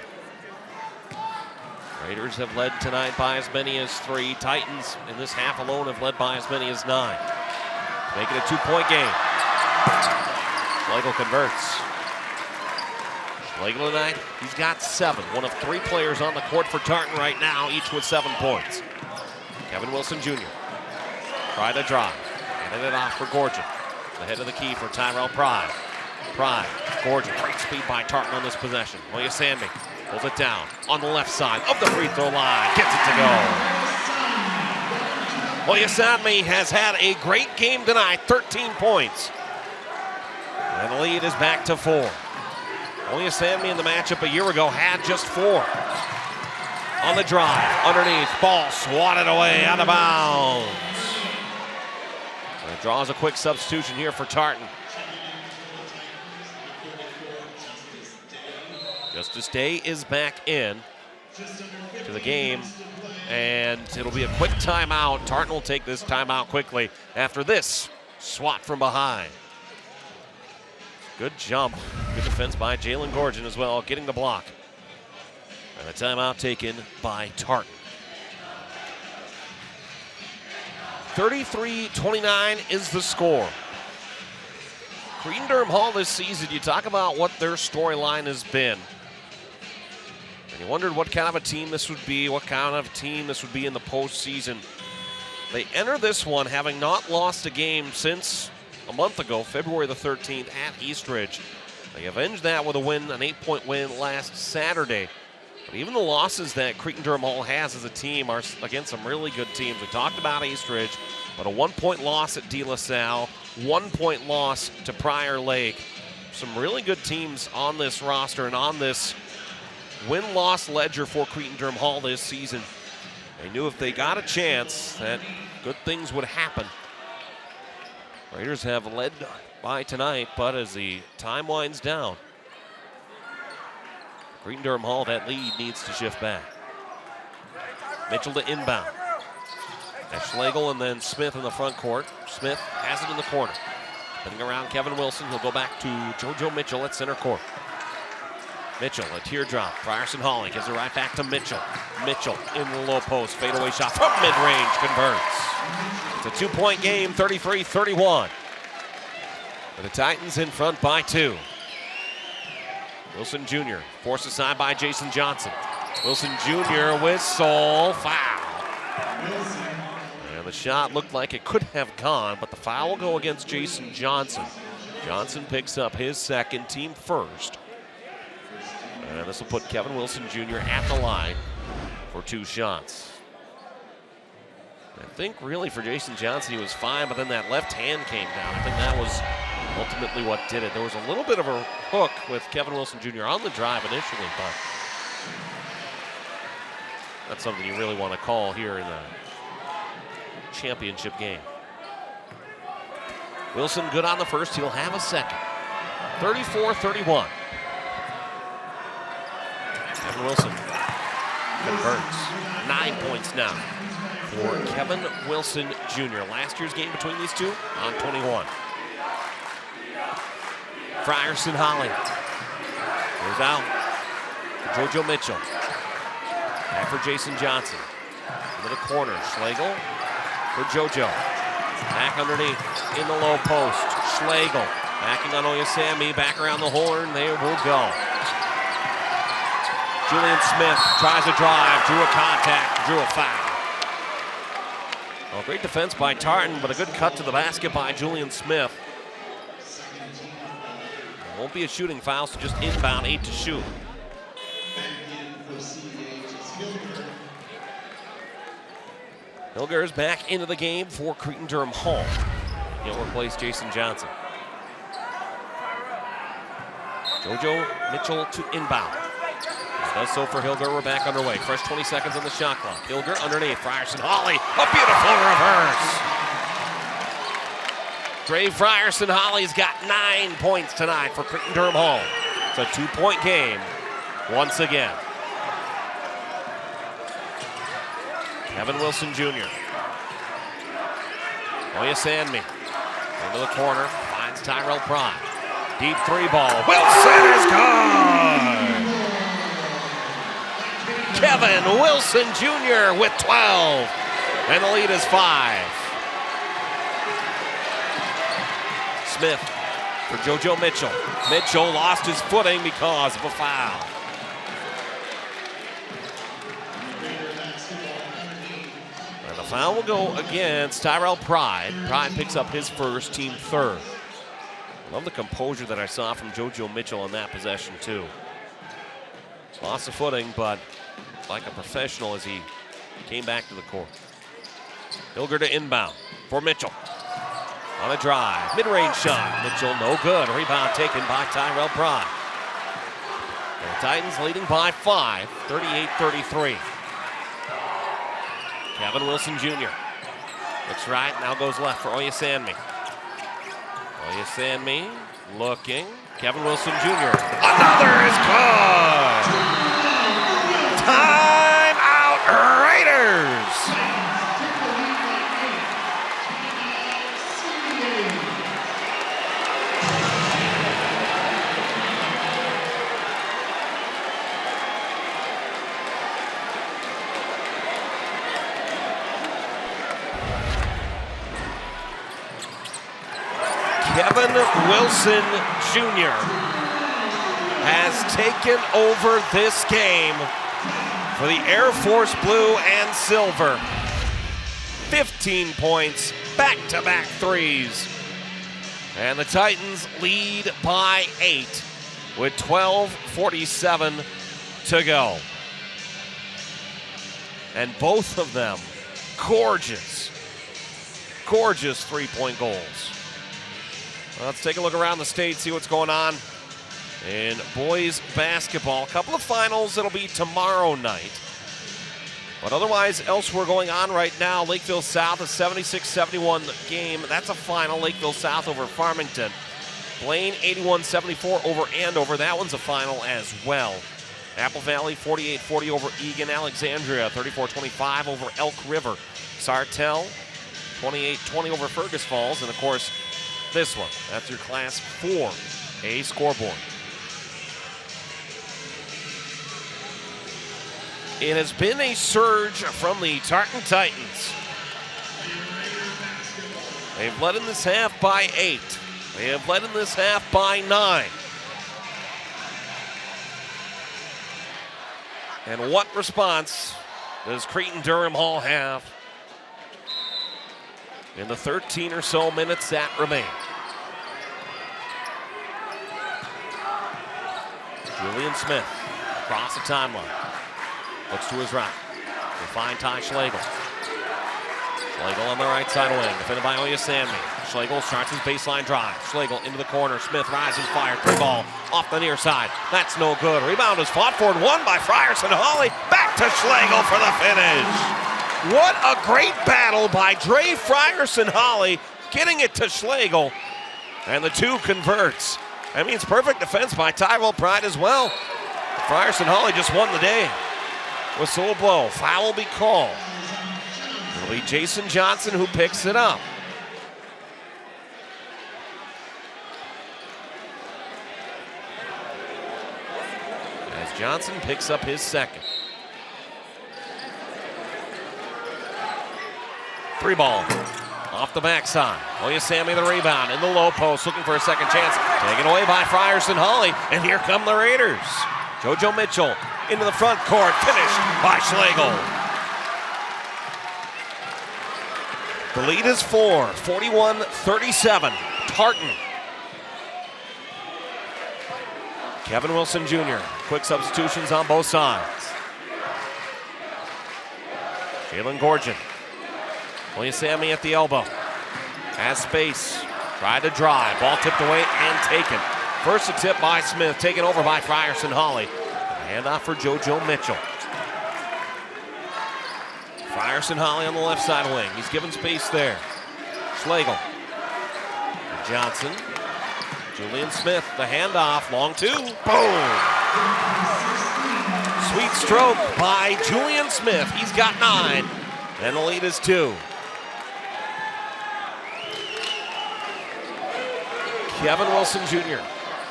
Raiders have led tonight by as many as 3. Titans in this half alone have led by as many as 9. Make it a 2-point game. Schlegel converts. Schlegel tonight, he's got 7. One of 3 players on the court for Tartan right now, each with 7 points. Kevin Wilson Jr. Tried to drive. Handed it off for Gorgon. The head of the key for Tyrell Pride. Pride, Gorgon, great speed by Tartan on this possession. Oya Sanmi Pulls it down on the left side of the free throw line. Gets it to go. Oyasammi has had a great game tonight, 13 points. And the lead is back to 4. Oyasammi in the matchup a year ago had just 4. On the drive, underneath, ball swatted away, out of bounds. And it draws a quick substitution here for Tartan. Justice Day is back in to the game, and it'll be a quick timeout. Tartan will take this timeout quickly after this swat from behind. Good jump, good defense by Jalen Gorgon as well, getting the block. And a timeout taken by Tartan. 33-29 is the score. Cretin-Derham Hall this season, you talk about what their storyline has been. And you wondered what kind of a team this would be, what kind of team this would be in the postseason. They enter this one having not lost a game since a month ago, February the 13th at Eastridge. They avenged that with a win, an 8-point win last Saturday. But even the losses that Cretin-Derham Hall has as a team are against some really good teams. We talked about Eastridge, but a 1-point loss at De La Salle, 1-point loss to Prior Lake. Some really good teams on this roster and on this win-loss ledger for Cretin-Derham Hall this season. They knew if they got a chance that good things would happen. Raiders have led by tonight, but as the time winds down, Cretin-Derham Hall, that lead needs to shift back. Mitchell to inbound. That's Schlegel and then Smith in the front court. Smith has it in the corner. Spinning around Kevin Wilson. He'll go back to JoJo Mitchell at center court. Mitchell, a teardrop. Frierson Hawley gives it right back to Mitchell. Mitchell in the low post. Fadeaway shot from mid-range. Converts. It's a 2-point game, 33-31. The Titans in front by 2. Wilson Jr. forced aside by Jason Johnson. Wilson Jr. whistle, foul. And the shot looked like it could have gone, but the foul will go against Jason Johnson. Johnson picks up his second, team first. And this will put Kevin Wilson Jr. at the line for 2 shots. I think really for Jason Johnson he was fine, but then that left hand came down. I think that was ultimately what did it. There was a little bit of a hook with Kevin Wilson Jr. on the drive initially, but that's something you really want to call here in the championship game. Wilson good on the first. He'll have a second. 34-31. Kevin Wilson converts. 9 points now for Kevin Wilson Jr. Last year's game between these two on 21. Frierson Holly goes out for JoJo Mitchell. Back for Jason Johnson. Into the corner. Schlegel for JoJo. Back underneath in the low post. Schlegel backing on Oyasammi. Back around the horn. There will go. Julian Smith tries a drive. Drew a contact. Drew a foul. Well, great defense by Tartan, but a good cut to the basket by Julian Smith. It won't be a shooting foul, so just inbound, 8 to shoot. Hilger is back into the game for Cretin-Derham Hall. He'll replace Jason Johnson. JoJo Mitchell to inbound. Does so for Hilger. We're back underway. Fresh 20 seconds on the shot clock. Hilger underneath. Frierson Holly. A beautiful reverse. Dre Frierson Holly's got 9 points tonight for Cretin-Derham Hall. It's a 2-point game once again. Kevin Wilson Jr. Oyasammi into the corner. Finds Tyrell Pride. Deep 3 ball. Wilson is good! Kevin Wilson Jr. with 12, and the lead is 5. Smith for JoJo Mitchell. Mitchell lost his footing because of a foul. And the foul will go against Tyrell Pride. Pride picks up his first, team third. Love the composure that I saw from JoJo Mitchell on that possession too. Lost of footing, but like a professional as he came back to the court. Hilger to inbound for Mitchell. On a drive, mid-range shot. Mitchell, no good. Rebound taken by Tyrell Pride. And the Titans leading by 5, 38-33. Kevin Wilson Jr. looks right, now goes left for Oyesanmi. Oyesanmi looking. Kevin Wilson Jr. Another is good! Time out, Raiders! Kevin Wilson Jr. has taken over this game for the Air Force Blue and Silver. 15 points, back-to-back threes. And the Titans lead by 8 with 12:47 to go. And both of them gorgeous, gorgeous three-point goals. Let's take a look around the state, see what's going on in boys basketball. A couple of finals that'll be tomorrow night. But otherwise, elsewhere going on right now, Lakeville South, a 76-71 game. That's a final, Lakeville South over Farmington. Blaine, 81-74 over Andover. That one's a final as well. Apple Valley, 48-40 over Egan. Alexandria, 34-25 over Elk River. Sartell, 28-20 over Fergus Falls. And, of course, this one, that's your Class 4A scoreboard. It has been a surge from the Tartan Titans. They've led in this half by 8. They have led in this half by 9. And what response does Cretin-Derham Hall have in the 13 or so minutes that remain? Julian Smith across the timeline. Looks to his right. They find Ty Schlegel. Schlegel on the right side wing, defended by Oyesanmi. Schlegel starts his baseline drive. Schlegel into the corner. Smith rises, fire. 3-ball off the near side. That's no good. Rebound is fought for and won by Frierson Hawley. Back to Schlegel for the finish. What a great battle by Dre Frierson Hawley, getting it to Schlegel. And the two converts. That means perfect defense by Tyrell Pride as well. Frierson Hawley just won the day. Whistle will blow. Foul will be called. It'll be Jason Johnson who picks it up. As Johnson picks up his second. 3-ball off the backside. Oyesanmi the rebound in the low post, looking for a second chance. Taken away by Frierson Hawley, and here come the Raiders. JoJo Mitchell into the front court, finished by Schlegel. The lead is 4, 41-37, Tartan. Kevin Wilson Jr., quick substitutions on both sides. Jalen Gorgon. Oyesanmi at the elbow. Has space. Tried to drive. Ball tipped away and taken. First a tip by Smith, taken over by Frierson Hawley. Handoff for JoJo Mitchell. Frierson Hawley on the left side wing. He's given space there. Schlegel. Johnson. Julian Smith, the handoff. Long two. Boom! Sweet stroke by Julian Smith. He's got 9. And the lead is 2. Kevin Wilson Jr.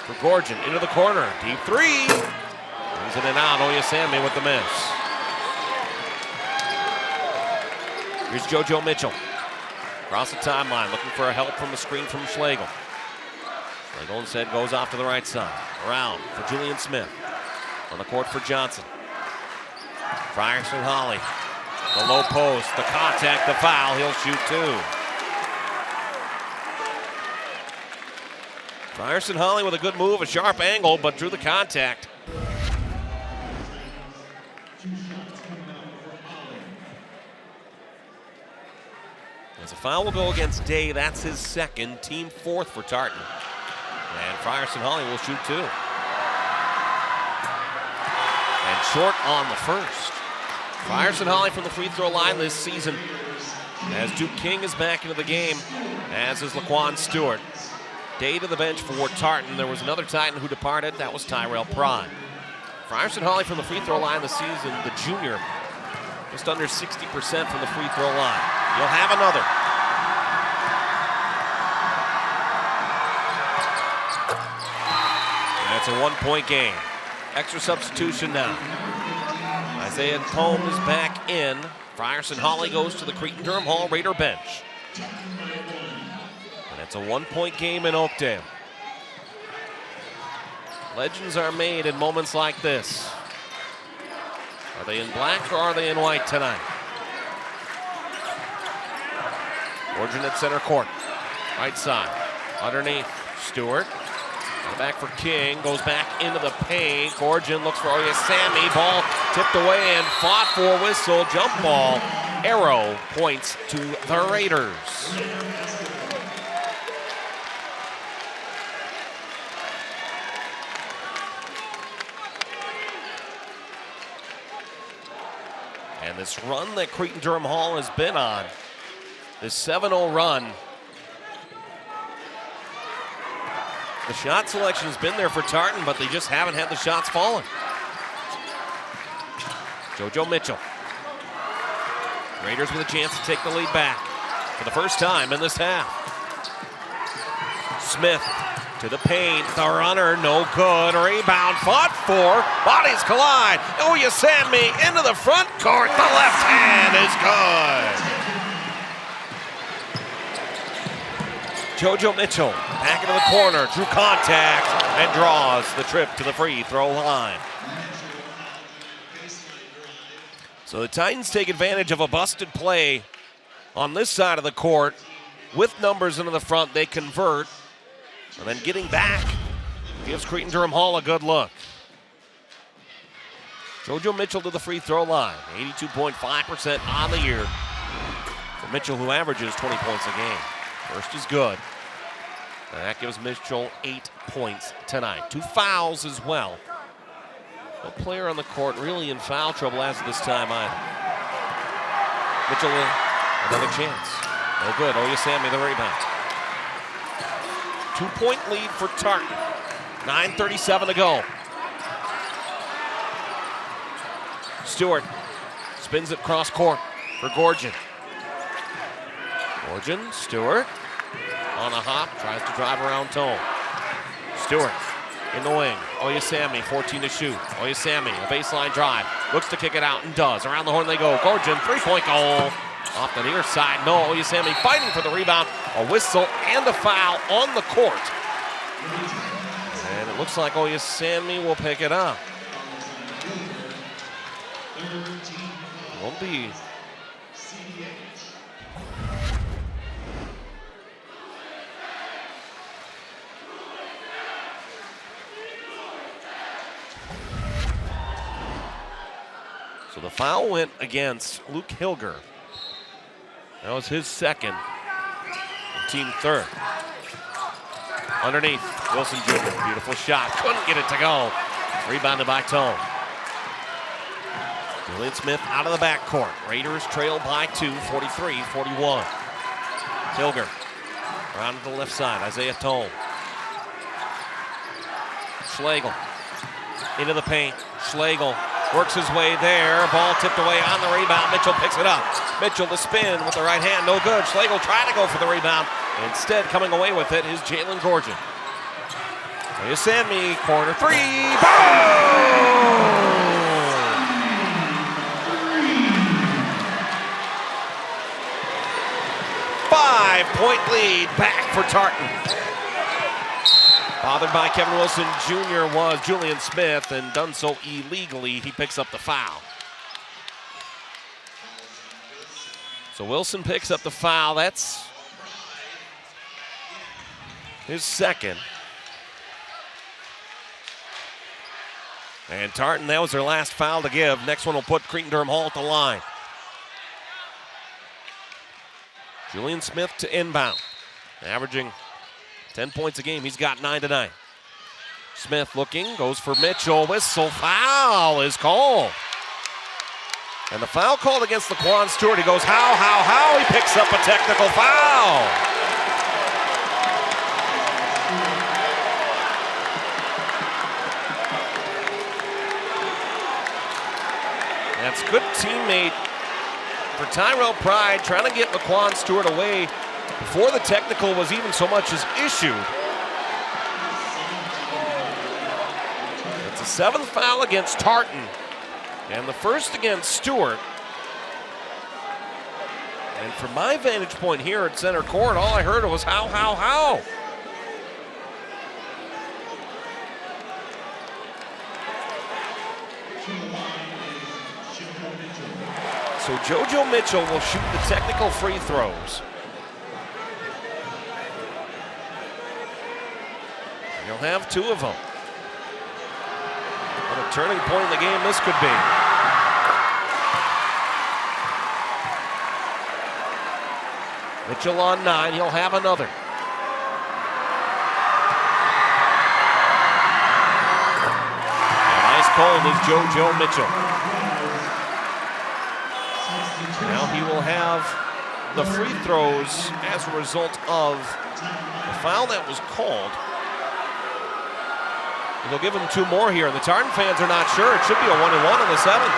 for Gorgon into the corner. Deep 3. Brings it in and out. Oyesanmi with the miss. Here's JoJo Mitchell. Across the timeline, looking for a help from the screen from Schlegel. Schlegel instead goes off to the right side. Around for Julian Smith. On the court for Johnson. Frierson Hawley. The low post, the contact, the foul. He'll shoot 2. Frierson Hawley with a good move, a sharp angle, but drew the contact. foul will go against Day. That's his second, team fourth for Tartan. And Frierson Holly will shoot 2. And short on the first. Frierson Holly from the free throw line this season, as Duke King is back into the game, as is Laquan Stewart. Day to the bench for Tartan. There was another Titan who departed. That was Tyrell Pride. Frierson Holly from the free throw line this season, the junior, just under 60% from the free throw line. You'll have another. And it's a 1-point game. Extra substitution now. Isaiah Tome is back in. Frierson Holly goes to the Cretin-Derham Hall Raider bench. And it's a 1-point game in Oakdale. Legends are made in moments like this. Are they in black or are they in white tonight? Origin at center court. Right side. Underneath. Stewart. Back for King. Goes back into the paint. Origin looks for Oyasami. Ball tipped away and fought for whistle. Jump ball. Arrow points to the Raiders. And this run that Cretin-Derham Hall has been on, this 7-0 run, the shot selection has been there for Tartan, but they just haven't had the shots falling. JoJo Mitchell. Raiders with a chance to take the lead back for the first time in this half. Smith to the paint, the runner, no good. Rebound, fought for, bodies collide. Oyasami into the front court, the left hand is good. JoJo Mitchell back into the corner, drew contact, and draws the trip to the free throw line. So the Titans take advantage of a busted play on this side of the court. With numbers into the front, they convert. And then getting back gives Cretin-Derham Hall a good look. JoJo Mitchell to the free throw line. 82.5% on the year for Mitchell, who averages 20 points a game. First is good. And that gives Mitchell 8 points tonight. 2 fouls as well. No player on the court really in foul trouble as of this time either. Mitchell, another chance. No good. Oyasami the rebound. 2-point lead for Tartan. 9:37 to go. Stewart spins it cross court for Gorgon. Gorgon, Stewart on a hop, tries to drive around Tone. Stewart in the wing. Oyasami, 14 to shoot. Oyasami, a baseline drive, looks to kick it out and does. Around the horn they go. Gorgon, 3-point goal. Off the near side, no. Oyasami fighting for the rebound. A whistle and a foul on the court. And it looks like Oyasami will pick it up. Won't be. So the foul went against Luke Hilger. That was his second, team third. Underneath, Wilson Jr., beautiful shot, couldn't get it to go. Rebounded by Tone. Julian Smith out of the backcourt. Raiders trail by 2, 43-41. Hilger, around to the left side, Isaiah Tone. Schlegel, into the paint, Schlegel works his way there. Ball tipped away on the rebound. Mitchell picks it up. Mitchell to spin with the right hand. No good. Schlegel trying to go for the rebound. Instead, coming away with it is Jalen Gorgon. Oyasami, corner three. Boom! 5-point lead back for Tartan. Bothered by Kevin Wilson Jr. was Julian Smith, and done so illegally. He picks up the foul. So Wilson picks up the foul. That's his second. And Tartan, that was their last foul to give. Next one will put Cretin-Derham Hall at the line. Julian Smith to inbound, averaging 10 points a game. He's got 9 tonight. Smith looking, goes for Mitchell. Whistle, foul is called. And the foul called against Laquan Stewart. He goes, how? He picks up a technical foul. That's good teammate for Tyrell Pride, trying to get Laquan Stewart away before the technical was even so much as issued. It's a 7th foul against Tartan, and the first against Stewart. And from my vantage point here at center court, all I heard was how. So JoJo Mitchell will shoot the technical free throws. He'll have 2 of them. What a turning point in the game this could be. Mitchell on 9, he'll have another. And ice cold is JoJo Mitchell. Now he will have the free throws as a result of the foul that was called. They'll give him 2 more here, and the Tartan fans are not sure. It should be a 1-and-1 on the 7th.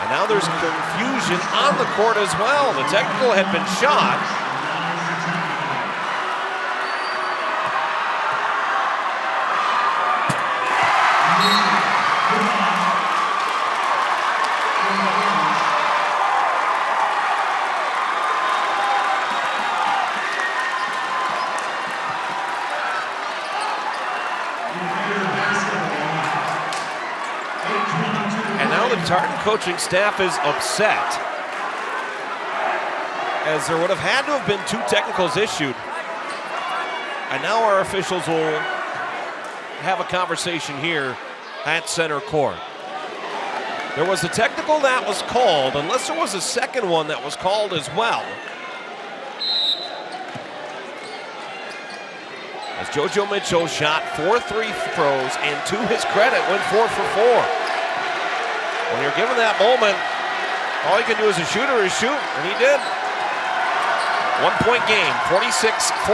And now there's confusion on the court as well. The technical had been shot. Tartan coaching staff is upset, as there would have had to have been 2 technicals issued. And now our officials will have a conversation here at center court. There was a technical that was called, unless there was a second one that was called as well. As JoJo Mitchell shot 4 free throws, and to his credit, went 4 for 4. When you're given that moment, all you can do as a shooter is shoot, and he did. 1-point game, 46-45.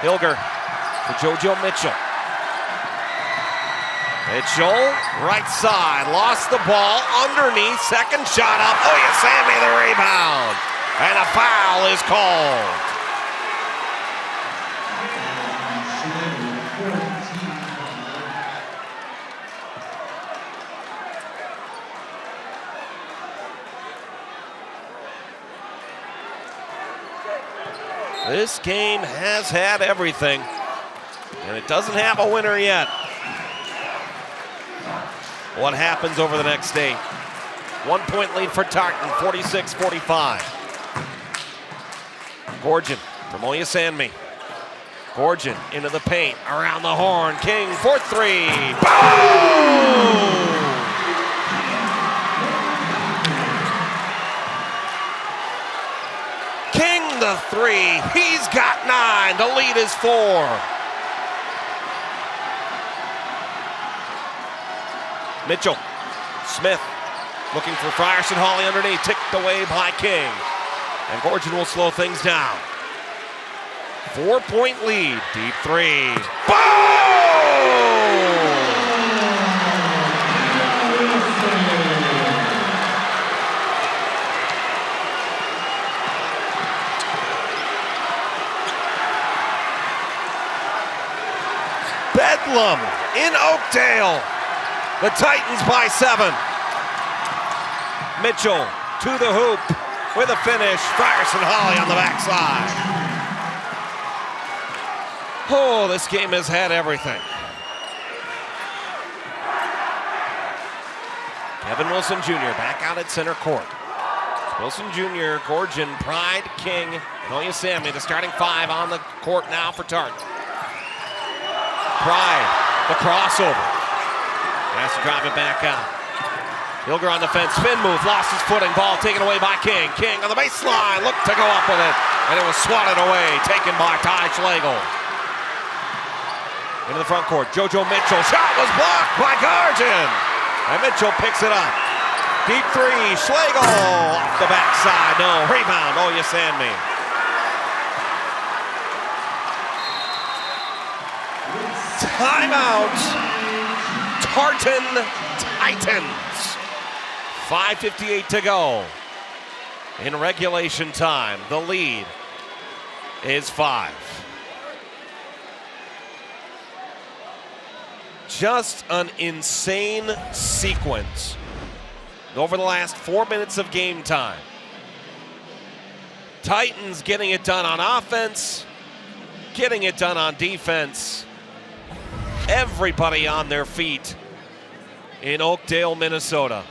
Hilger for JoJo Mitchell. Mitchell, right side, lost the ball, underneath, second shot up. Oh, yeah, Sammy the rebound. And a foul is called. This game has had everything, and it doesn't have a winner yet. What happens over the next 8? 1-point lead for Tartan, 46-45. Gorgon from Oyasanmi. Gorgon into the paint, around the horn. King for 3. Boom! The 3, he's got 9, the lead is 4. Mitchell, Smith, looking for Frierson Hawley underneath, ticked away by King. And Gorgon will slow things down. 4-point lead, deep 3. Boom! Bedlam in Oakdale. The Titans by 7. Mitchell to the hoop with a finish. Frierson Hawley on the backside. Oh, this game has had everything. Kevin Wilson Jr. back out at center court. Wilson Jr., Gorgon, Pride, King, and Oyasammi, the starting 5 on the court now for Tartan. Pride, the crossover. Has to drive it back out. Hilger on the fence, spin move, lost his footing. Ball taken away by King. King on the baseline, looked to go up with it, and it was swatted away, taken by Ty Schlegel. Into the front court, JoJo Mitchell, shot was blocked by Gargin. And Mitchell picks it up. Deep three, Schlegel off the backside, no, rebound, oh you sand me. Timeout, Tartan Titans. 5:58 to go in regulation time. The lead is 5. Just an insane sequence over the last 4 minutes of game time. Titans getting it done on offense, getting it done on defense. Everybody on their feet in Oakdale, Minnesota.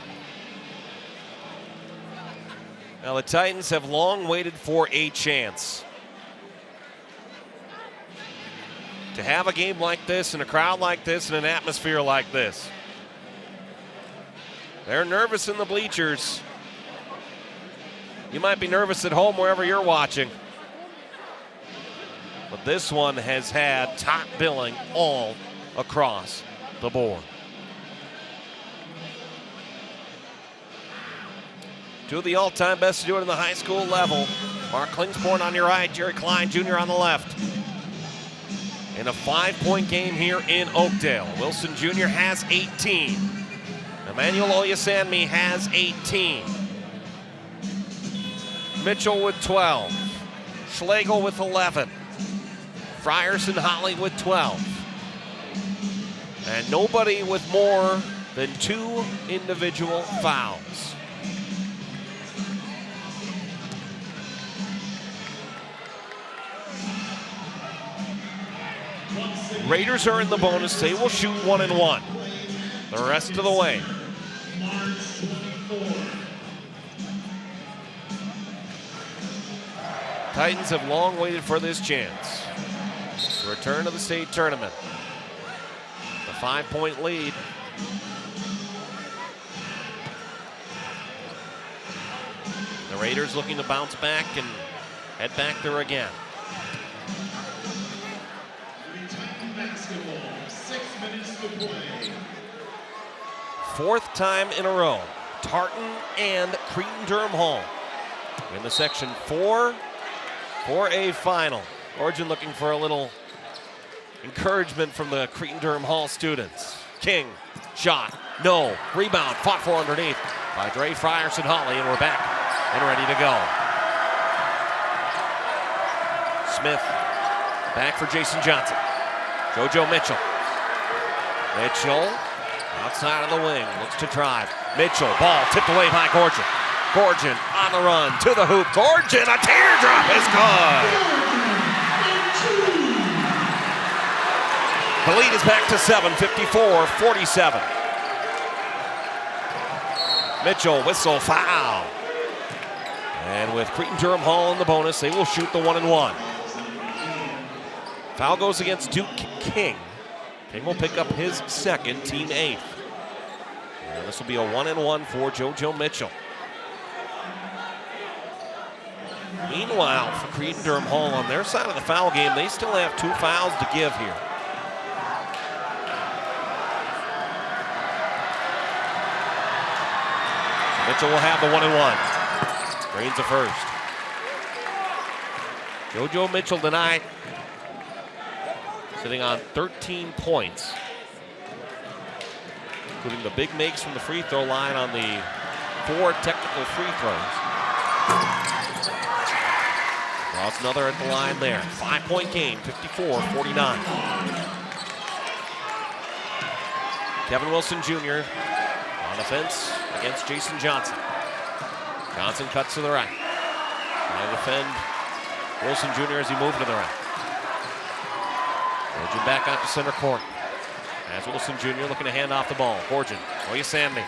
Now the Titans have long waited for a chance to have a game like this, in a crowd like this, in an atmosphere like this. They're nervous in the bleachers. You might be nervous at home wherever you're watching. But this one has had top billing all across the board. Two of the all-time best to do it in the high school level. Mark Klingsporn on your right, Jerry Klein Jr. on the left. In a 5-point game here in Oakdale. Wilson Jr. has 18. Emmanuel Oyasanmi has 18. Mitchell with 12. Schlegel with 11. Frierson Holly with 12. And nobody with more than 2 individual fouls. Raiders are in the bonus. They will shoot 1 and 1 the rest of the way. Titans have long waited for this chance to return to the state tournament. The 5-point lead. The Raiders looking to bounce back and head back there again. Basketball, 6 minutes to play. 4th time in a row, Tartan and Cretin-Derham Hall in the Section 4 for a final. Origin looking for a little encouragement from the Cretin-Derham Hall students. King, shot, no, rebound, fought for underneath by Dre Frierson Holly, and we're back and ready to go. Smith, back for Jason Johnson. JoJo Mitchell. Mitchell, outside of the wing, looks to drive. Mitchell, ball tipped away by Gorgin. Gorgin on the run to the hoop. Gorgin, a teardrop is good. The lead is back to 7, 54-47. Mitchell, whistle, foul. And with Cretin-Derham Hall in the bonus, they will shoot the 1 and 1. Foul goes against Duke King. King will pick up his 2nd, team 8th. And this will be a 1 and 1 for JoJo Mitchell. Meanwhile, for Cretin-Derham Hall on their side of the foul game, they still have 2 fouls to give here. So Mitchell will have the 1 and 1. Drains the first. JoJo Mitchell tonight sitting on 13 points, including the big makes from the free throw line on the 4 technical free throws. Draws another at the line there. 5-point game, 54-49. Kevin Wilson Jr. on the fence against Jason Johnson. Johnson cuts to the right. Trying to defend Wilson Jr. as he moved to the right. Gorgin back out to center court. As Wilson Jr. looking to hand off the ball. Gorgin, Oyasanmi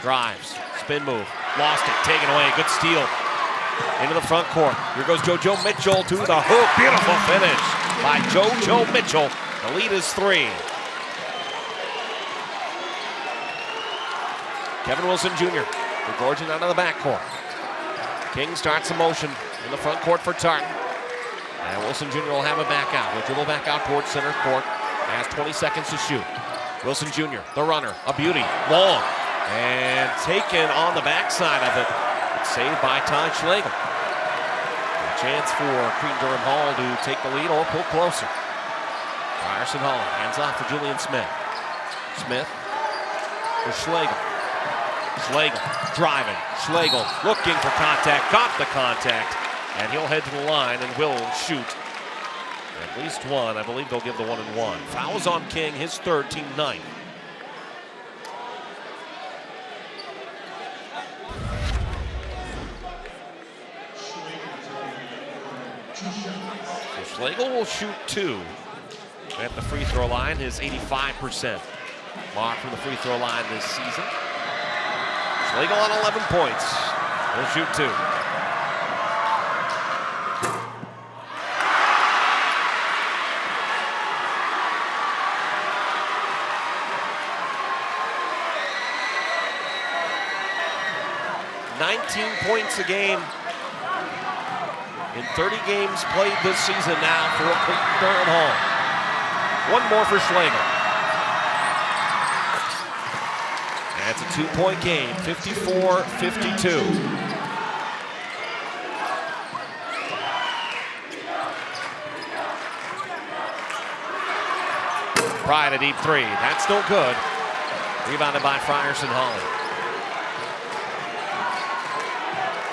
drives, spin move, lost it, taken away, good steal. Into the front court. Here goes JoJo Mitchell to the hoop. Beautiful finish by JoJo Mitchell. The lead is 3. Kevin Wilson Jr. gorging out of the backcourt. King starts a motion in the front court for Tartan. And Wilson Jr. will have it back out. He'll dribble back out towards center court. Has 20 seconds to shoot. Wilson Jr., the runner, a beauty, long. And taken on the backside of it. It's saved by Todd Schlegel. A chance for Cretin-Derham Hall to take the lead or pull closer. Ryerson Hall hands off to Julian Smith. Smith for Schlegel. Schlegel driving. Schlegel looking for contact. Got the contact. And he'll head to the line and will shoot at least one. I believe they'll give the 1-and-1. Fouls on King, his third, team 9. So Schlegel will shoot 2 at the free throw line, his 85% mark from the free throw line this season. Schlegel on 11 points. He'll shoot 2. Points a game in 30 games played this season now for Cretin-Derham Hall. One more for Schlegel. That's a 2-point game, 54-52. Pride a deep 3. That's no good. Rebounded by Frierson Holly.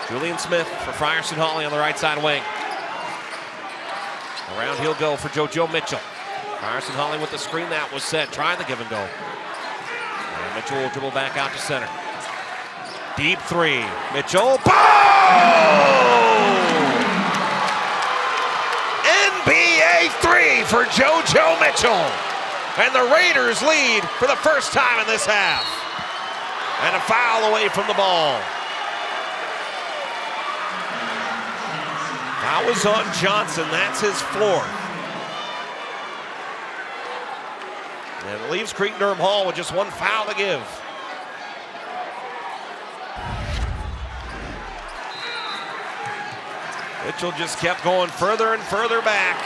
Julian Smith for Frierson Holly on the right side wing. Around he'll go for JoJo Mitchell. Frierson Holly with the screen that was set, trying the give and go. And Mitchell will dribble back out to center. Deep 3. Mitchell. Boom! NBA 3 for JoJo Mitchell. And the Raiders lead for the first time in this half. And a foul away from the ball. That was on Johnson. That's his 4th. And it leaves Cretin-Derham Hall with just 1 foul to give. Mitchell just kept going further and further back.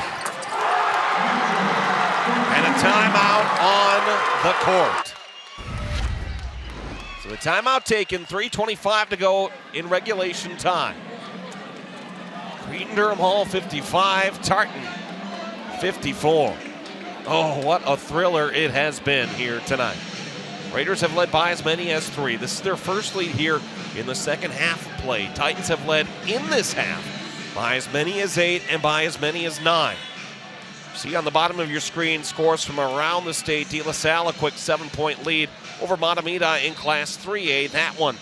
And a timeout on the court. So the timeout taken, 3:25 to go in regulation time. Cretin-Derham Hall 55, Tartan 54. Oh, what a thriller it has been here tonight. Raiders have led by as many as 3. This is their first lead here in the second half of play. Titans have led in this half by as many as 8 and by as many as 9. See on the bottom of your screen scores from around the state. De La Salle a quick 7-point lead over Matamita in Class 3A. That one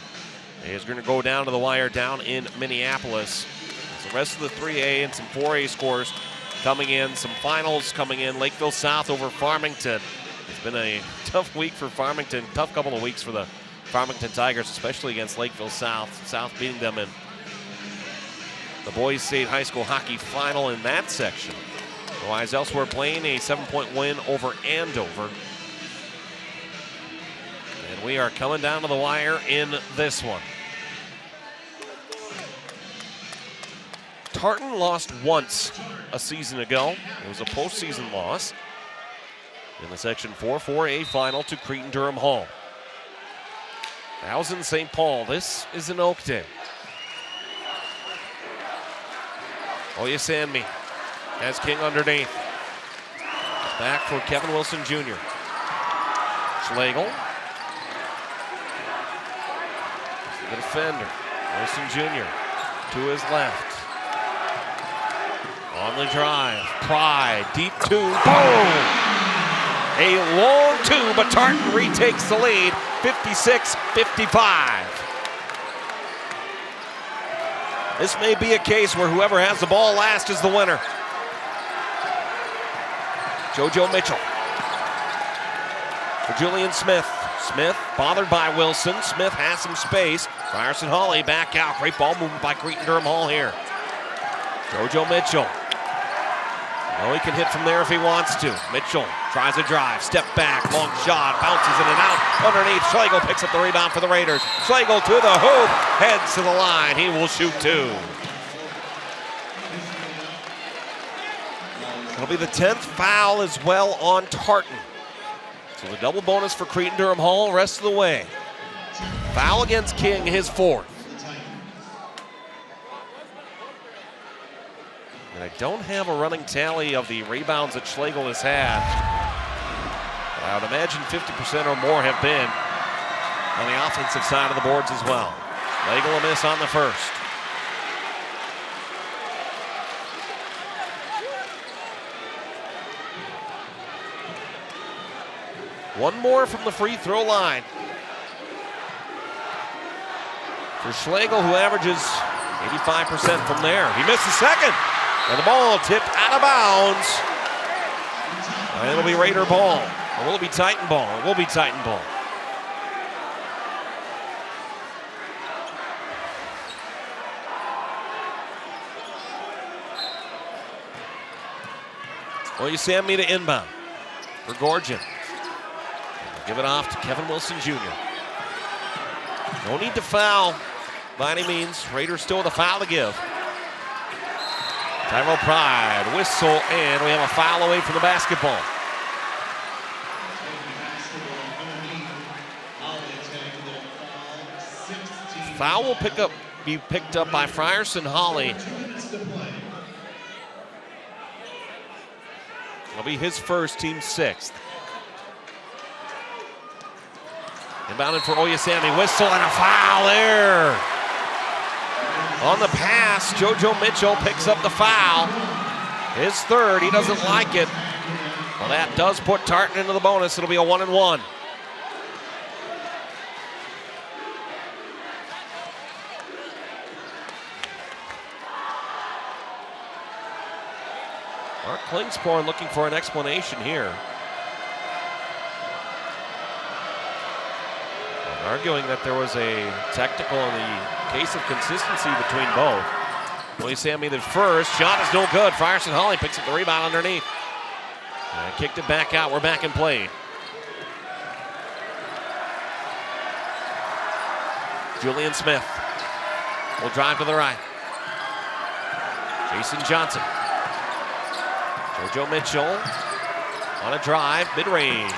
is going to go down to the wire down in Minneapolis. The rest of the 3A and some 4A scores coming in, some finals coming in. Lakeville South over Farmington. It's been a tough week for Farmington, tough couple of weeks for the Farmington Tigers, especially against Lakeville South. South beating them in the Boys State High School hockey final in that section. Otherwise, elsewhere playing a 7-point win over Andover. And we are coming down to the wire in this one. Tartan lost once a season ago. It was a postseason loss in the Section 4-4A final to Cretin-Derham Hall. That was in St. Paul. This is in Oakdale. Oyesanmi has King underneath. Back for Kevin Wilson Jr. Schlegel. The defender, Wilson Jr. to his left. On the drive, Pride, deep 2, boom! A long 2, but Tartan retakes the lead, 56-55. This may be a case where whoever has the ball last is the winner. JoJo Mitchell for Julian Smith. Smith bothered by Wilson. Smith has some space. Frierson Holly back out. Great ball movement by Cretin-Derham Hall here. JoJo Mitchell. Oh, he can hit from there if he wants to. Mitchell tries a drive, step back, long shot, bounces in and out. Underneath, Schlegel picks up the rebound for the Raiders. Schlegel to the hoop, heads to the line. He will shoot two. It'll be the 10th foul as well on Tartan. So the double bonus for Cretin-Derham Hall rest of the way. Foul against King, his 4th. And I don't have a running tally of the rebounds that Schlegel has had. But I would imagine 50% or more have been on the offensive side of the boards as well. Schlegel a miss on the first. One more from the free throw line for Schlegel, who averages 85% from there. He missed the second. And the ball tipped out of bounds. And it'll be Raider ball. Or will it be Titan ball? It will be Titan ball. Well, you see me to inbound for Gorgian. Give it off to Kevin Wilson Jr. No need to foul by any means. Raiders still with a foul to give. Tyrell Pride, whistle, and we have a foul away from the basketball. Foul will be picked up by Frierson Holly. It'll be his first, team 6th. Inbounded for Oyasami, whistle and a foul there. On the pass, JoJo Mitchell picks up the foul. His 3rd, he doesn't like it. Well, that does put Tartan into the bonus. It'll be a 1-and-1. Mark Klingsporn looking for an explanation here. Arguing that there was a technical in the case of consistency between both. Oyasami the first, shot is no good. Frierson Holly picks up the rebound underneath. And kicked it back out, we're back in play. Julian Smith will drive to the right. Jason Johnson. JoJo Mitchell on a drive, mid-range.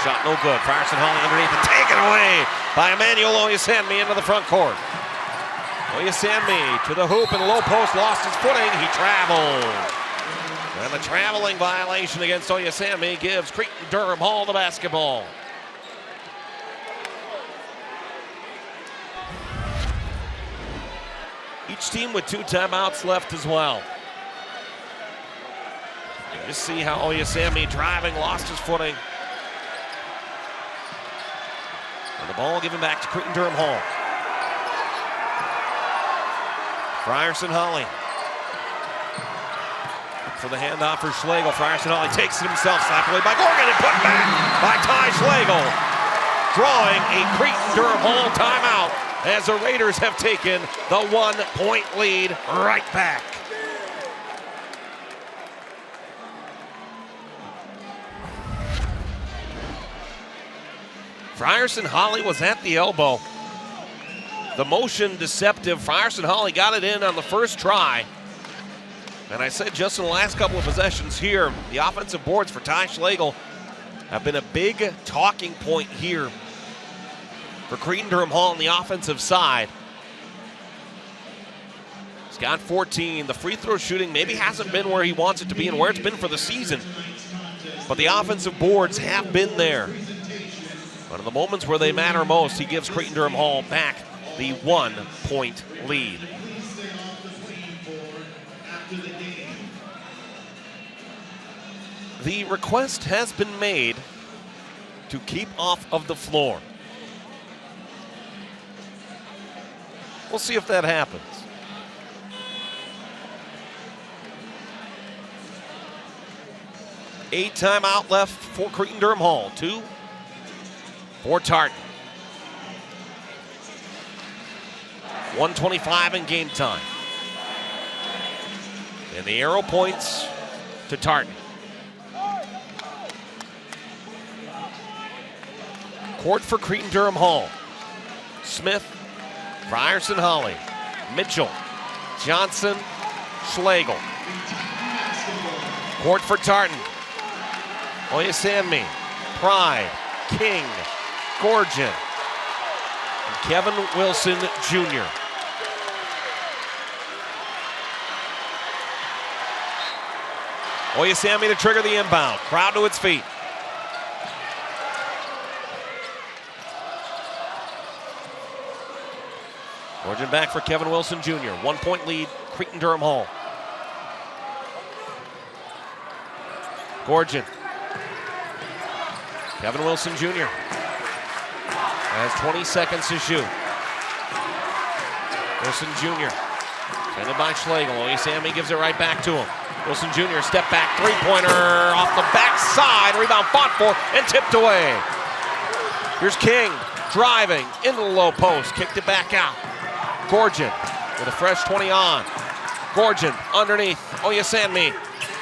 Shot no good. Frierson Holly underneath and taken away by Emmanuel Oyasami into the front court. Oyasami to the hoop and low post, lost his footing. He traveled. And the traveling violation against Oyasami gives Cretin-Derham Hall the basketball. Each team with 2 timeouts left as well. You just see how Oyasami driving, lost his footing. And the ball given back to Cretin-Derham Hall. Frierson Holly for the handoff for Schlegel. Frierson Holly takes it himself, slapped away by Gorgan and put back by Ty Schlegel. Drawing a Cretin-Derham Hall timeout as the Raiders have taken the 1-point lead right back. Frierson Holly was at the elbow. The motion deceptive. Frierson Holly got it in on the first try. And I said just in the last couple of possessions here, the offensive boards for Ty Schlegel have been a big talking point here for Cretin-Derham Hall on the offensive side. He's got 14. The free throw shooting maybe hasn't been where he wants it to be and where it's been for the season. But the offensive boards have been there. But in the moments where they matter most, he gives Cretin-Derham Hall back the 1-point lead. The request has been made to keep off of the floor. We'll see if that happens. Eight timeout left for Cretin-Derham Hall. 2 for Tartan. 1:25 in game time. And the arrow points to Tartan. Court for Cretin-Derham Hall. Smith, Frierson Holly, Mitchell, Johnson, Schlegel. Court for Tartan. Oyasammi, Pride, King, Gorgon, and Kevin Wilson Jr. Oyasammi to trigger the inbound. Crowd to its feet. Gorgon back for Kevin Wilson Jr. 1 point lead, Cretin-Derham Hall. Gorgon. Kevin Wilson Jr. has 20 seconds to shoot. Wilson Jr. Defended by Schlegel. Oyasammi gives it right back to him. Wilson Jr. step back three-pointer off the backside. Rebound fought for and tipped away. Here's King driving into the low post. Kicked it back out. Gorgon with a fresh 20 on. Gorgon underneath. Oyasammi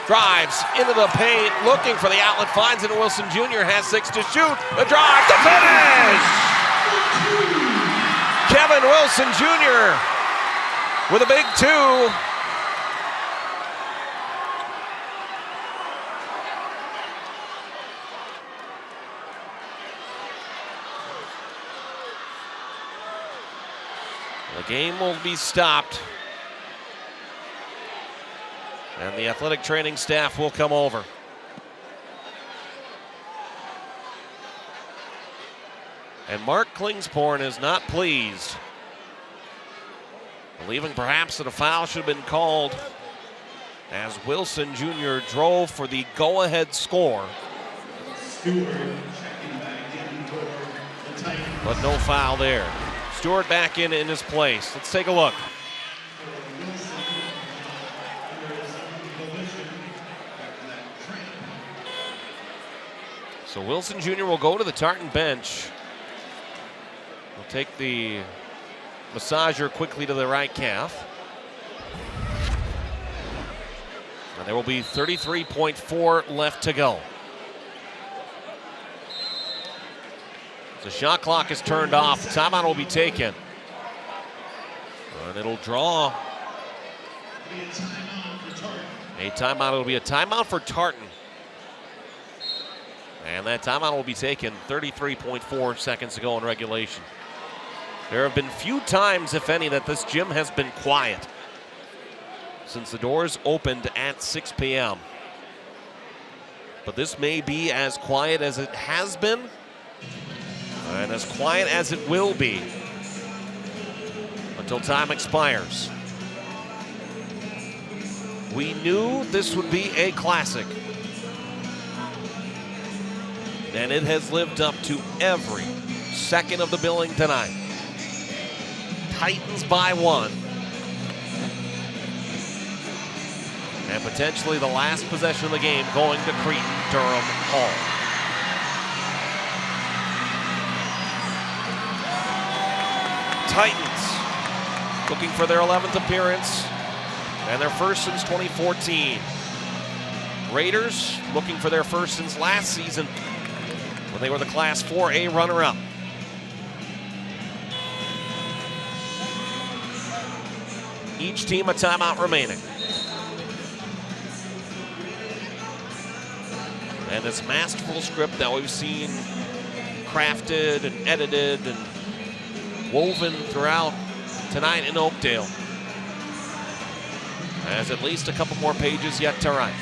drives into the paint, looking for the outlet, finds it. Wilson Jr. has 6 to shoot. The drive to finish! Kevin Wilson Jr. with a big 2. The game will be stopped. And the athletic training staff will come over. And Mark Klingsporn is not pleased, believing perhaps that a foul should have been called as Wilson Jr. drove for the go-ahead score. Stewart checking back in for the Titans. But no foul there. Stewart back in his place. Let's take a look. So Wilson Jr. will go to the Tartan bench. We'll take the massager quickly to the right calf. And there will be 33.4 left to go. The shot clock is turned off. The timeout will be taken. And it'll draw a timeout. It'll be a timeout for Tartan. And that timeout will be taken 33.4 seconds to go in regulation. There have been few times, if any, that this gym has been quiet since the doors opened at 6 p.m. But this may be as quiet as it has been and as quiet as it will be until time expires. We knew this would be a classic, and it has lived up to every second of the billing tonight. Titans by 1. And potentially the last possession of the game going to Cretin-Derham Hall. Titans looking for their 11th appearance and their first since 2014. Raiders looking for their first since last season when they were the Class 4A runner-up. Each team a timeout remaining. And this masterful script that we've seen crafted and edited and woven throughout tonight in Oakdale has at least a couple more pages yet to write.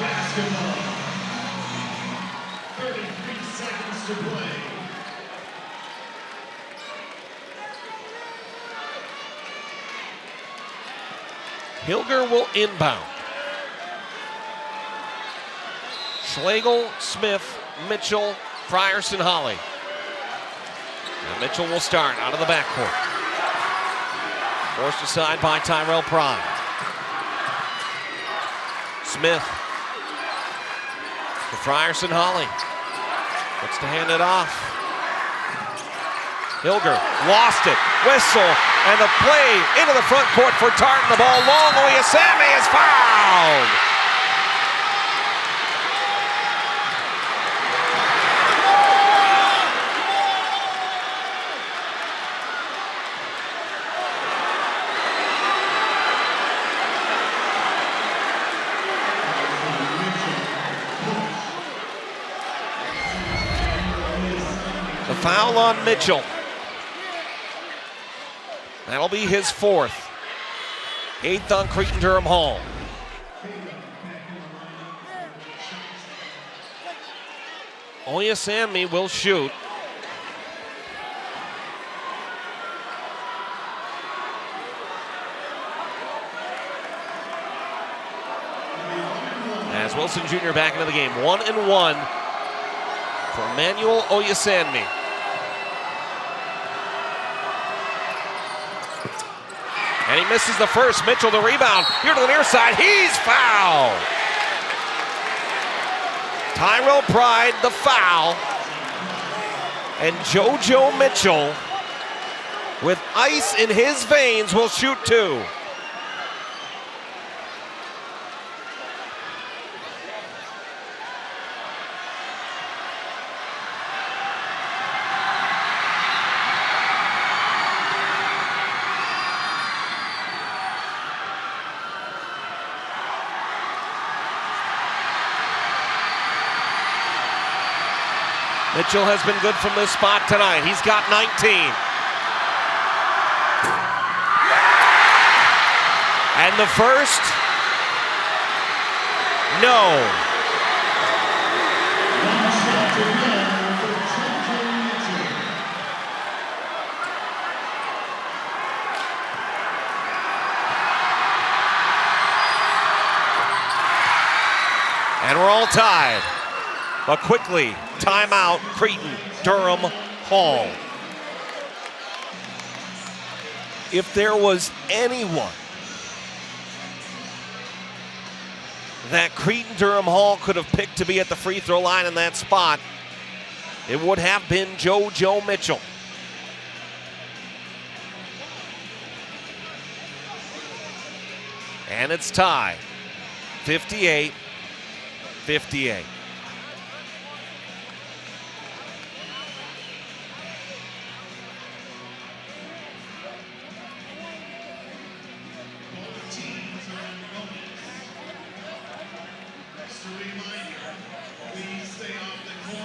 Basketball. 33 seconds to play. Hilger will inbound. Schlegel, Smith, Mitchell, Frierson, Holly. And Mitchell will start out of the backcourt. Forced aside by Tyrell Pride. Smith to Frierson, Holly. Looks to hand it off. Hilger lost it. Whistle, and the play into the front court for Tartan. The ball long. Oyasami is fouled. The foul on Mitchell. That'll be his fourth. 8th on Cretin-Derham Hall. Oyasami will shoot. As Wilson Jr. back into the game. 1-1 for Emmanuel Oyasami. And he misses the first. Mitchell the rebound. Here to the near side. He's fouled. Tyrell Pride the foul. And JoJo Mitchell, with ice in his veins, will shoot 2. Mitchell has been good from this spot tonight. He's got 19. And the first, no. And we're all tied. But quickly, timeout, Cretin-Derham Hall. If there was anyone that Cretin-Derham Hall could have picked to be at the free throw line in that spot, it would have been JoJo Mitchell. And it's tied, 58-58.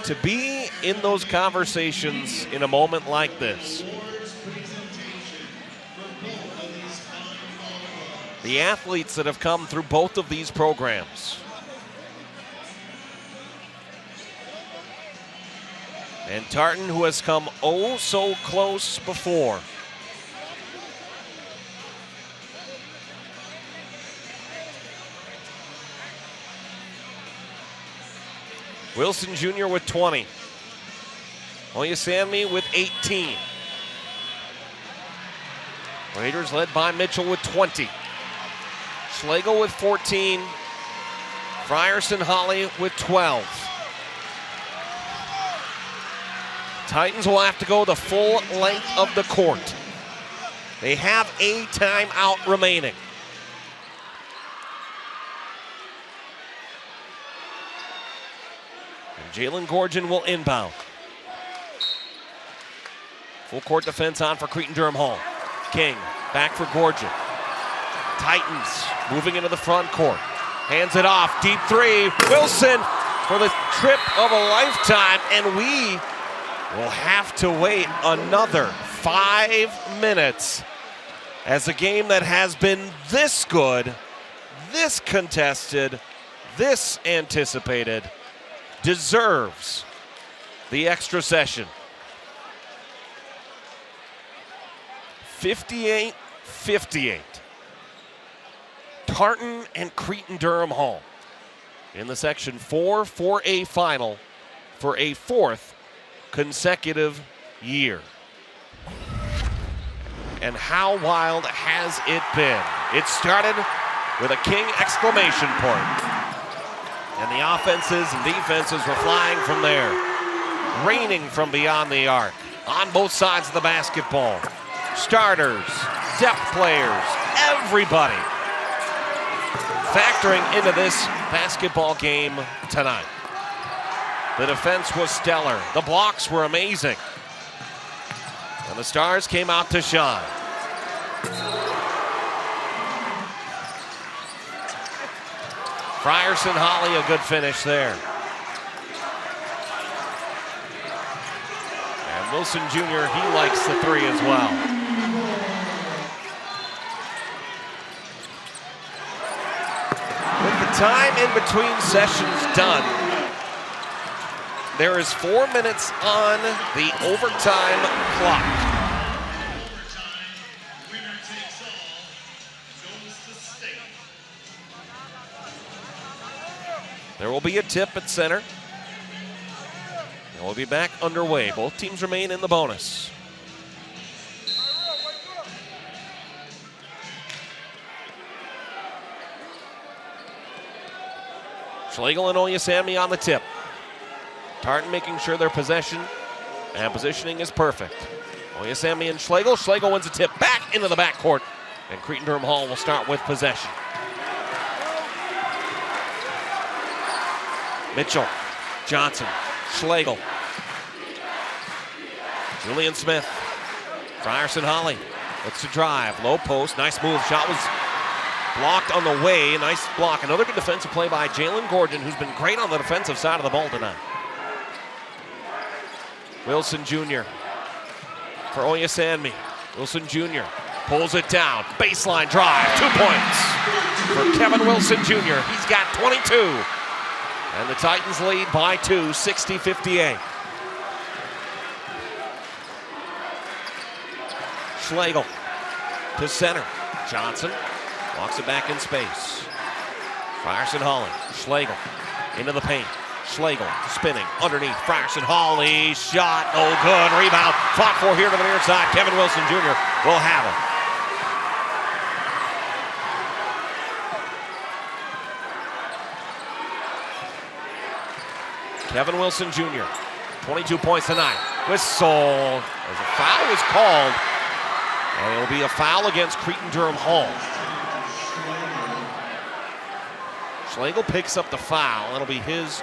To be in those conversations in a moment like this, the athletes that have come through both of these programs, and Tartan, who has come oh so close before. Wilson Jr. with 20. Oyasami with 18. Raiders led by Mitchell with 20. Schlegel with 14. Frierson Holly with 12. Titans will have to go the full length of the court. They have a timeout remaining. Jalen Gorgon will inbound. Full court defense on for Cretin-Derham Hall. King back for Gorgon. Titans moving into the front court. Hands it off. Deep three. Wilson for the trip of a lifetime. And we will have to wait another 5 minutes as a game that has been this good, this contested, this anticipated, deserves the extra session. 58-58. Tartan and Cretin-Derham Hall in the Section 4 for a final for a 4th consecutive year. And how wild has it been? It started with a King exclamation point. And the offenses and defenses were flying from there, raining from beyond the arc. on both sides of the basketball. Starters, depth players, everybody factoring into this basketball game tonight. The defense was stellar. The blocks were amazing. And the Stars came out to shine. Frierson Holly, a good finish there. And Wilson Jr., he likes the three as well. With the time in between sessions done, there is 4 minutes on the overtime clock. Winner takes all. Goes to state. There will be a tip at center. And we'll be back underway. Both teams remain in the bonus. Schlegel and Oyasami on the tip. Tartan making sure their possession and positioning is perfect. Oyasami and Schlegel. Schlegel wins a tip back into the backcourt. And Cretin-Derham Hall will start with possession. Mitchell, Johnson, Schlegel. Julian Smith. Frierson Holly looks to drive. Low post. Nice move. Shot was blocked on the way. Nice block. Another good defensive play by Jalen Gorgon, who's been great on the defensive side of the ball tonight. Wilson Jr. for Oyasami. Wilson Jr. pulls it down. Baseline drive. 2 points for Kevin Wilson Jr. He's got 22. And the Titans lead by 2, 60-58. Schlegel to center. Johnson walks it back in space. Frierson Holly. Schlegel into the paint. Schlegel spinning underneath. Frierson Holly. Shot. No good. Rebound. Fought for here to the near side. Kevin Wilson Jr. will have it. Kevin Wilson Jr. 22 points tonight. Whistle. As a foul was called. And it will be a foul against Cretin-Derham Hall. Schlegel picks up the foul. It'll be his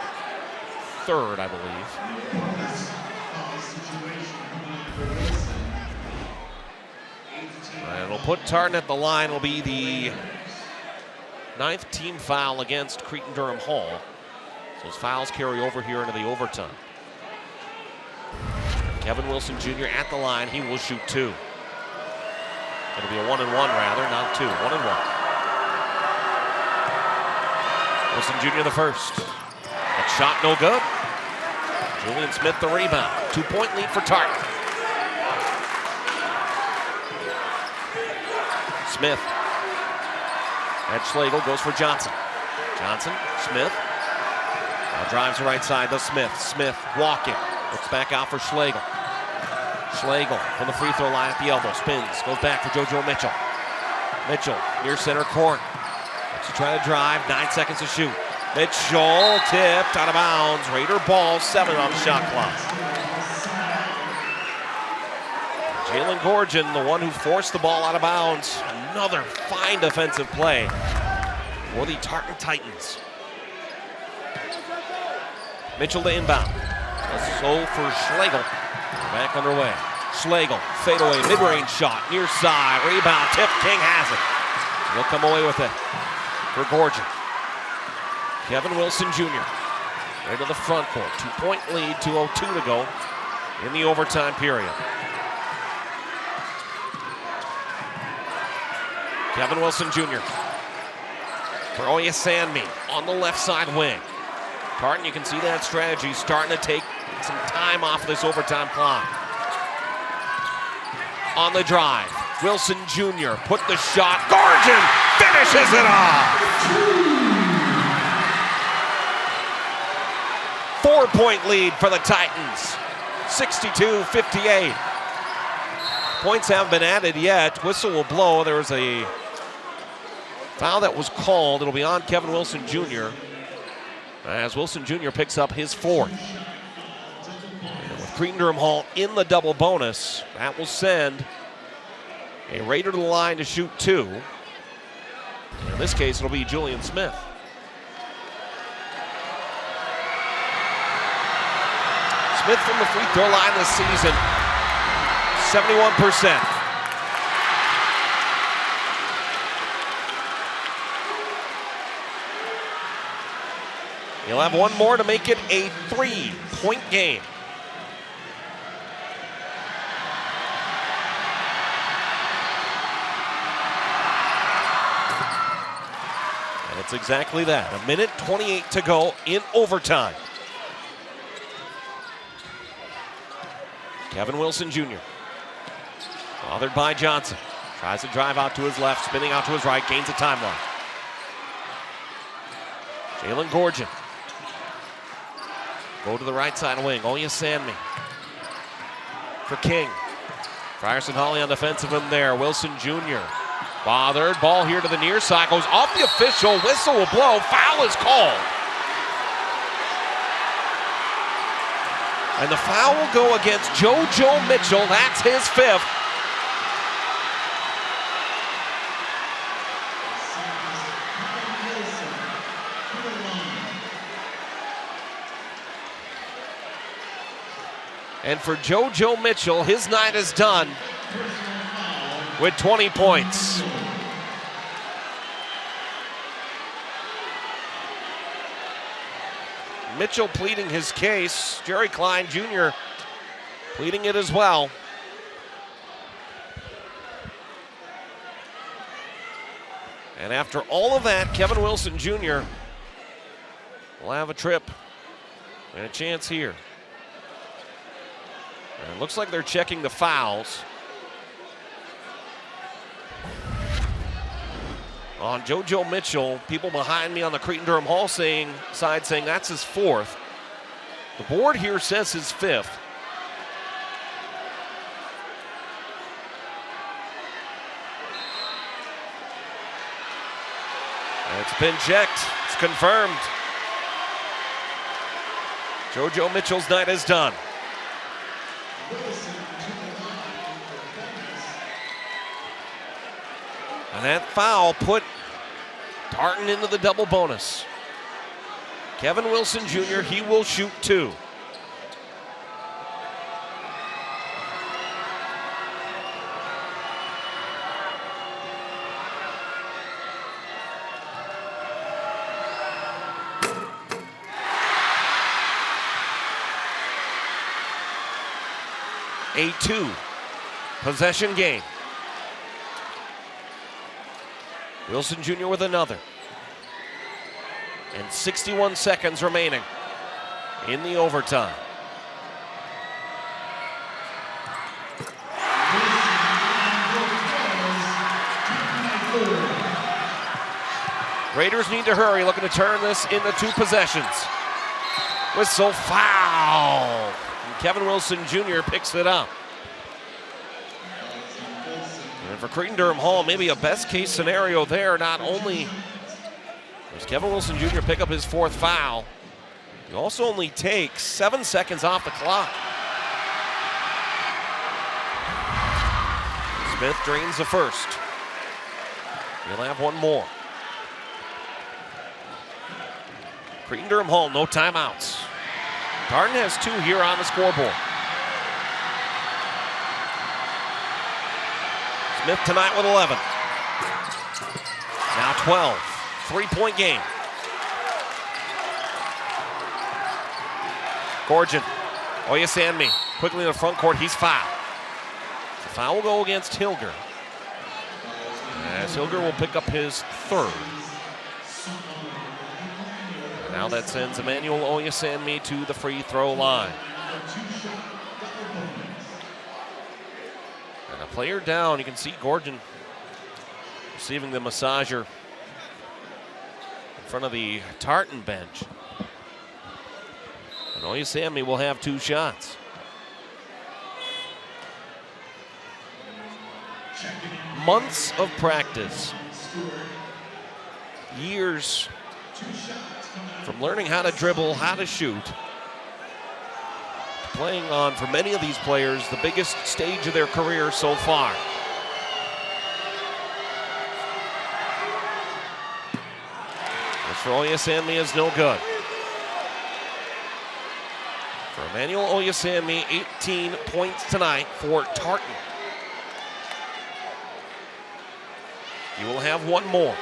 third, I believe. And it'll put Tartan at the line. It'll be the 9th team foul against Cretin-Derham Hall. So those fouls carry over here into the overtime. Kevin Wilson Jr. at the line. He will shoot 2. It'll be a 1-and-1 rather, not 2. 1-and-1. Wilson Jr. the first. That shot no good. Julian Smith the rebound. 2-point lead for Tartan. Smith. At Schlegel goes for Johnson. Johnson, Smith. Now drives the right side to Smith. Smith walking. Looks back out for Schlegel. Schlegel from the free throw line at the elbow. Spins. Goes back for JoJo Mitchell. Mitchell near center court. Looks to try to drive. 9 seconds to shoot. Mitchell tipped out of bounds. Raider ball. 7 on the shot clock. Jalen Gorgon, the one who forced the ball out of bounds. Another fine defensive play for the Tartan Titans. Mitchell to inbound. So for Schlegel. Back underway. Schlegel, fadeaway, mid-range shot, near side, rebound, tip, King has it. He'll come away with it for Gorgon. Kevin Wilson Jr. right to the front court. 2-point lead, 2:02 to go in the overtime period. Kevin Wilson Jr. for Oyasami on the left side wing. Tartan, you can see that strategy starting to take some time off this overtime clock. On the drive, Wilson Jr. put the shot. Gorgon finishes it off. 4-point lead for the Titans. 62-58. Points haven't been added yet. Whistle will blow. There was a foul that was called. It'll be on Kevin Wilson Jr. as Wilson Jr. picks up his 4th. Cretin-Derham Hall in the double bonus. That will send a Raider to the line to shoot 2. In this case, it'll be Julian Smith. Smith from the free throw line this season, 71%. He'll have one more to make it a 3-point game. And it's exactly that, 1:28 to go in overtime. Kevin Wilson Jr. bothered by Johnson. Tries to drive out to his left, spinning out to his right, gains a timeline. Jalen Gorgon. Go to the right side wing, Oyesanmi. For King. Frierson Holly on defensive end there. Wilson Jr. bothered, ball here to the near side, goes off the official, whistle will blow, foul is called. And the foul will go against JoJo Mitchell. That's his 5th. And for JoJo Mitchell, his night is done with 20 points. Mitchell pleading his case. Jerry Klein Jr. pleading it as well. And after all of that, Kevin Wilson Jr. will have a trip and a chance here. And it looks like they're checking the fouls on JoJo Mitchell. People behind me on the Cretin-Derham Hall side saying that's his 4th. The board here says his 5th. And it's been checked. It's confirmed. JoJo Mitchell's night is done. And that foul put Tartan into the double bonus. Kevin Wilson Jr., he will shoot 2. A 2-possession game. Wilson Jr. with another. And 61 seconds remaining in the overtime. Raiders need to hurry, looking to turn this into 2 possessions. Whistle, foul. And Kevin Wilson Jr. picks it up. And for Cretin-Derham Hall, maybe a best case scenario there. Not only does Kevin Wilson Jr. pick up his 4th foul, he also only takes 7 seconds off the clock. Smith drains the 1st. He'll have one more. Cretin-Derham Hall, no timeouts. Tartan has 2 here on the scoreboard. Smith tonight with 11. Now 12. 3-point game. Gorgon. Oyesanmi quickly in the front court. He's fouled. The foul will go against Hilger. As Hilger will pick up his 3rd. Now that sends Emmanuel Oyesanmi to the free throw line. And a player down, you can see Gorgon receiving the massager in front of the Tartan bench. And Oyesanmi will have 2 shots. Months of practice. Years from learning how to dribble, how to shoot, playing on, for many of these players, the biggest stage of their career so far. This for Oyasammi is no good. For Emmanuel Oyasammi, 18 points tonight for Tartan. He will have one more.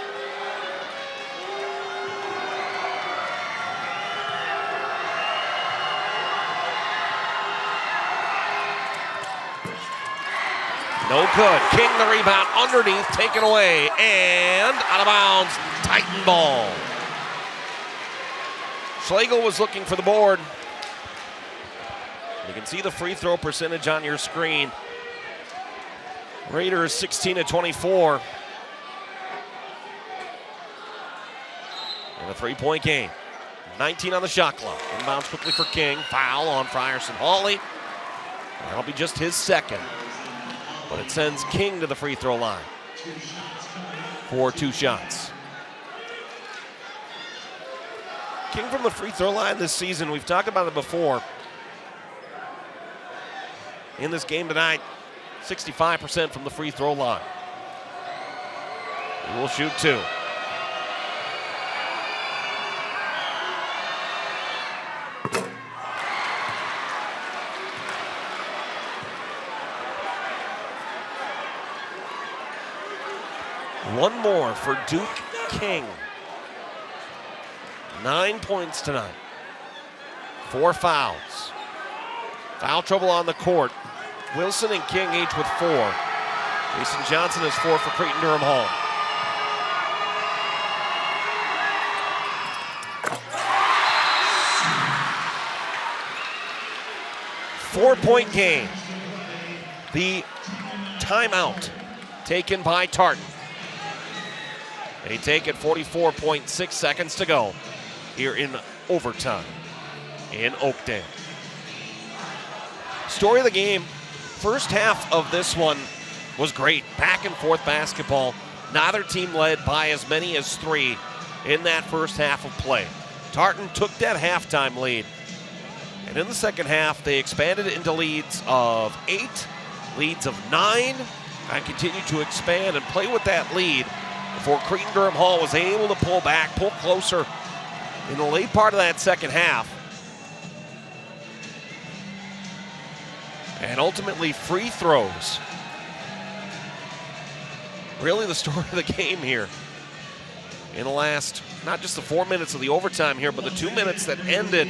No good. King the rebound underneath, taken away, and out of bounds, Titan ball. Schlegel was looking for the board. You can see the free throw percentage on your screen. Raiders 16 of 24. In a three-point game. 19 on the shot clock. Inbounds quickly for King. Foul on Frierson Hawley. That'll be just his second. But it sends King to the free throw line for 2 shots. King from the free throw line this season, we've talked about it before. In this game tonight, 65% from the free throw line. He will shoot 2. One more for Duke King. 9 points tonight. 4 fouls. Foul trouble on the court. Wilson and King each with 4. Jason Johnson has 4 for Cretin-Derham home. Four-point game. The timeout taken by Tartan. They take it 44.6 seconds to go here in overtime in Oakdale. Story of the game, first half of this one was great. Back and forth basketball. Neither team led by as many as 3 in that first half of play. Tartan took that halftime lead. And in the second half, they expanded into leads of 8, leads of 9, and continued to expand and play with that lead before Cretin-Derham Hall was able to pull back, pull closer in the late part of that second half. And ultimately, free throws. Really the story of the game here. In the last, not just the 4 minutes of the overtime here, but the 2 minutes that ended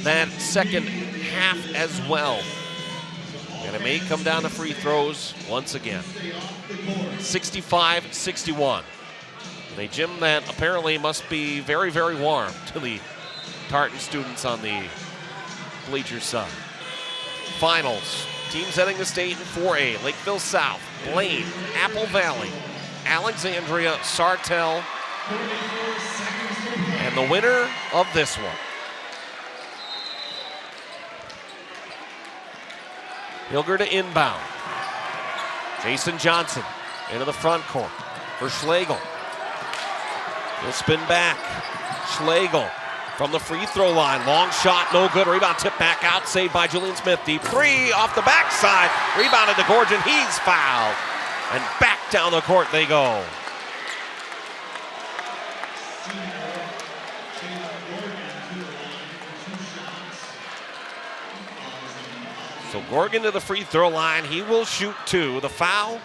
that second half as well. And it may come down to free throws once again. 65-61. A gym that apparently must be very, very warm to the Tartan students on the bleacher side. Finals. Teams heading to state in 4A. Lakeville South, Blaine, Apple Valley, Alexandria, Sartell, and the winner of this one. Hilger to inbound. Jason Johnson into the front court for Schlegel. He'll spin back. Schlegel from the free throw line. Long shot, no good. Rebound tip back out, saved by Julian Smith. Deep 3 off the backside. Rebounded to Gorgon. He's fouled. And back down the court they go. So Gorgon to the free throw line. He will shoot 2. The foul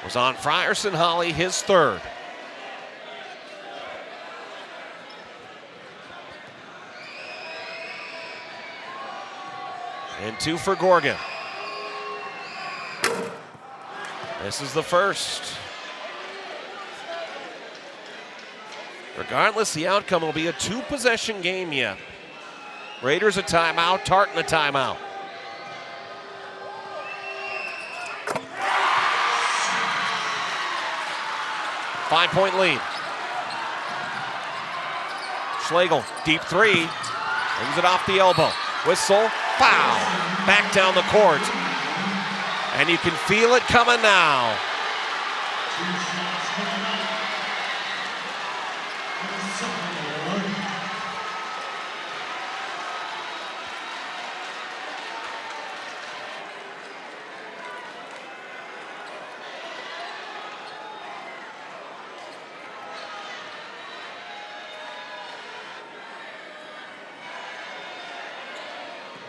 was on Frierson Holly, his 3rd. And 2 for Gorgon. This is the first. Regardless, the outcome will be a 2-possession game yet. Raiders a timeout, Tartan a timeout. Five-point lead. Schlegel, deep 3, brings it off the elbow. Whistle, foul, back down the court. And you can feel it coming now.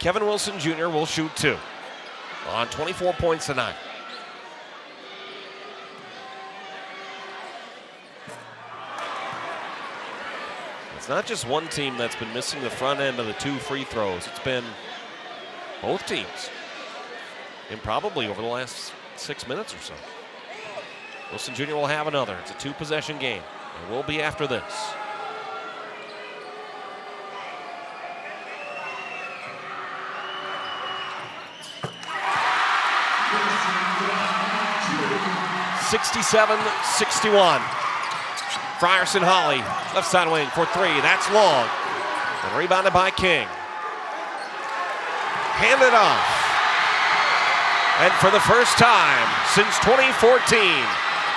Kevin Wilson Jr. will shoot 2 on 24 points tonight. It's not just one team that's been missing the front end of the 2 free throws. It's been both teams, and probably over the last 6 minutes or so. Wilson Jr. will have another. It's a 2-possession game. It will be after this. (67-61). Frierson Holly, left side wing for 3. That's long. And rebounded by King. Handed off. And for the first time since 2014,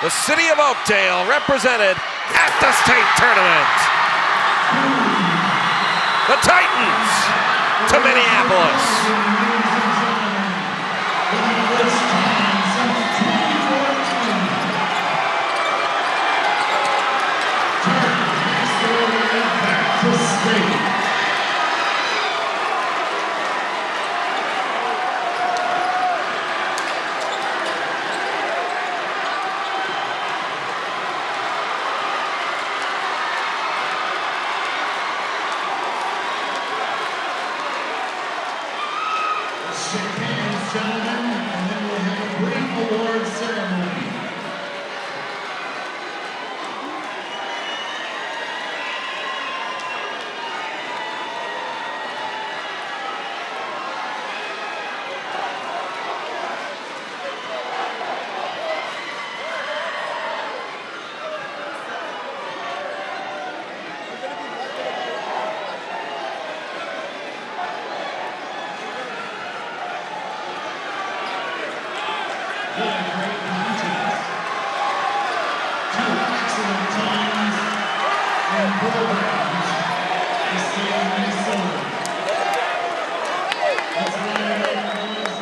the city of Oakdale represented at the state tournament. The Titans to Minneapolis. Shake hands, gentlemen, and then we'll have a brief award ceremony. What a great contest. 2 excellent teams and programs. The state of Minnesota. Let's line it up, boys.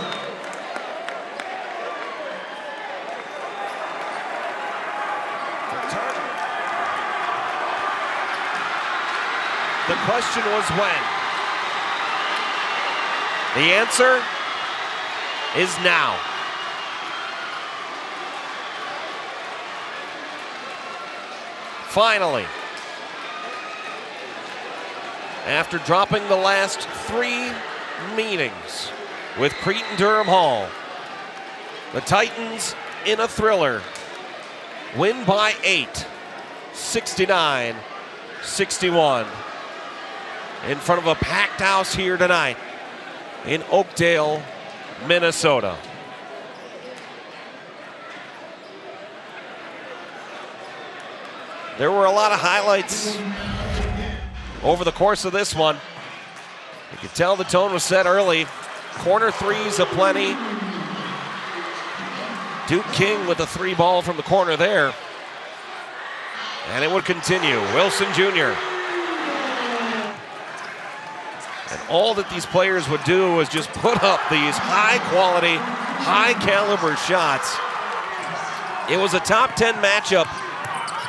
The question was when. The answer is now. Finally, after dropping the last 3 meetings with Cretin-Derham Hall, the Titans, in a thriller, win by 8, 69-61, in front of a packed house here tonight in Oakdale, Minnesota. There were a lot of highlights over the course of this one. You could tell the tone was set early. Corner threes aplenty. Duke King with a 3 ball from the corner there. And it would continue. Wilson Jr. And all that these players would do was just put up these high quality, high caliber shots. It was a top 10 matchup,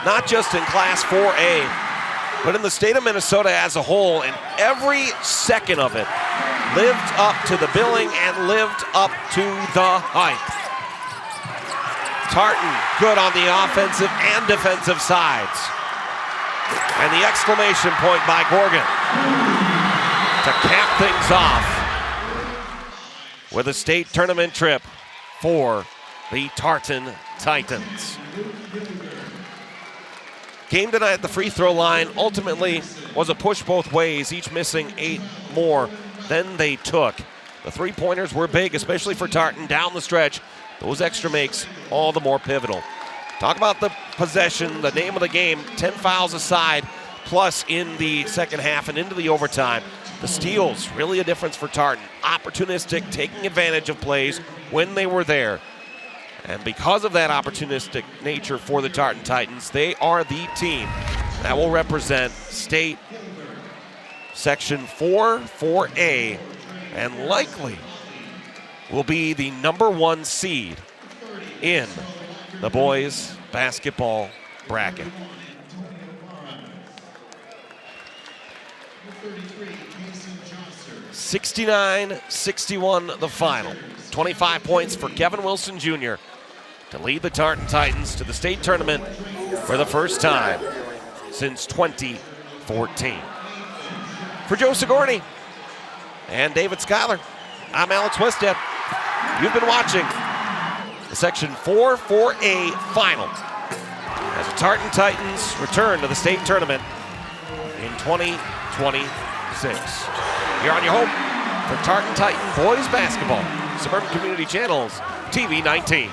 not just in Class 4A, but in the state of Minnesota as a whole, and every second of it lived up to the billing and lived up to the hype. Tartan good on the offensive and defensive sides. And the exclamation point by Gorgon to cap things off with a state tournament trip for the Tartan Titans. Game tonight at the free throw line ultimately was a push both ways, each missing 8 more than they took. The 3-pointers were big, especially for Tartan down the stretch. Those extra makes all the more pivotal. Talk about the possession, the name of the game, 10 fouls aside, plus in the second half and into the overtime. The steals, really a difference for Tartan. Opportunistic, taking advantage of plays when they were there. And because of that opportunistic nature for the Tartan Titans, they are the team that will represent state section 4A and likely will be the #1 seed in the boys basketball bracket. 69-61 the final. 25 points for Kevin Wilson Jr. to lead the Tartan Titans to the state tournament for the first time since 2014. For Joe Sigourney and David Schuyler, I'm Alex Westhead. You've been watching the Section 4-4A final as the Tartan Titans return to the state tournament in 2026. Here on your home for Tartan Titan boys basketball, Suburban Community Channels, TV 19.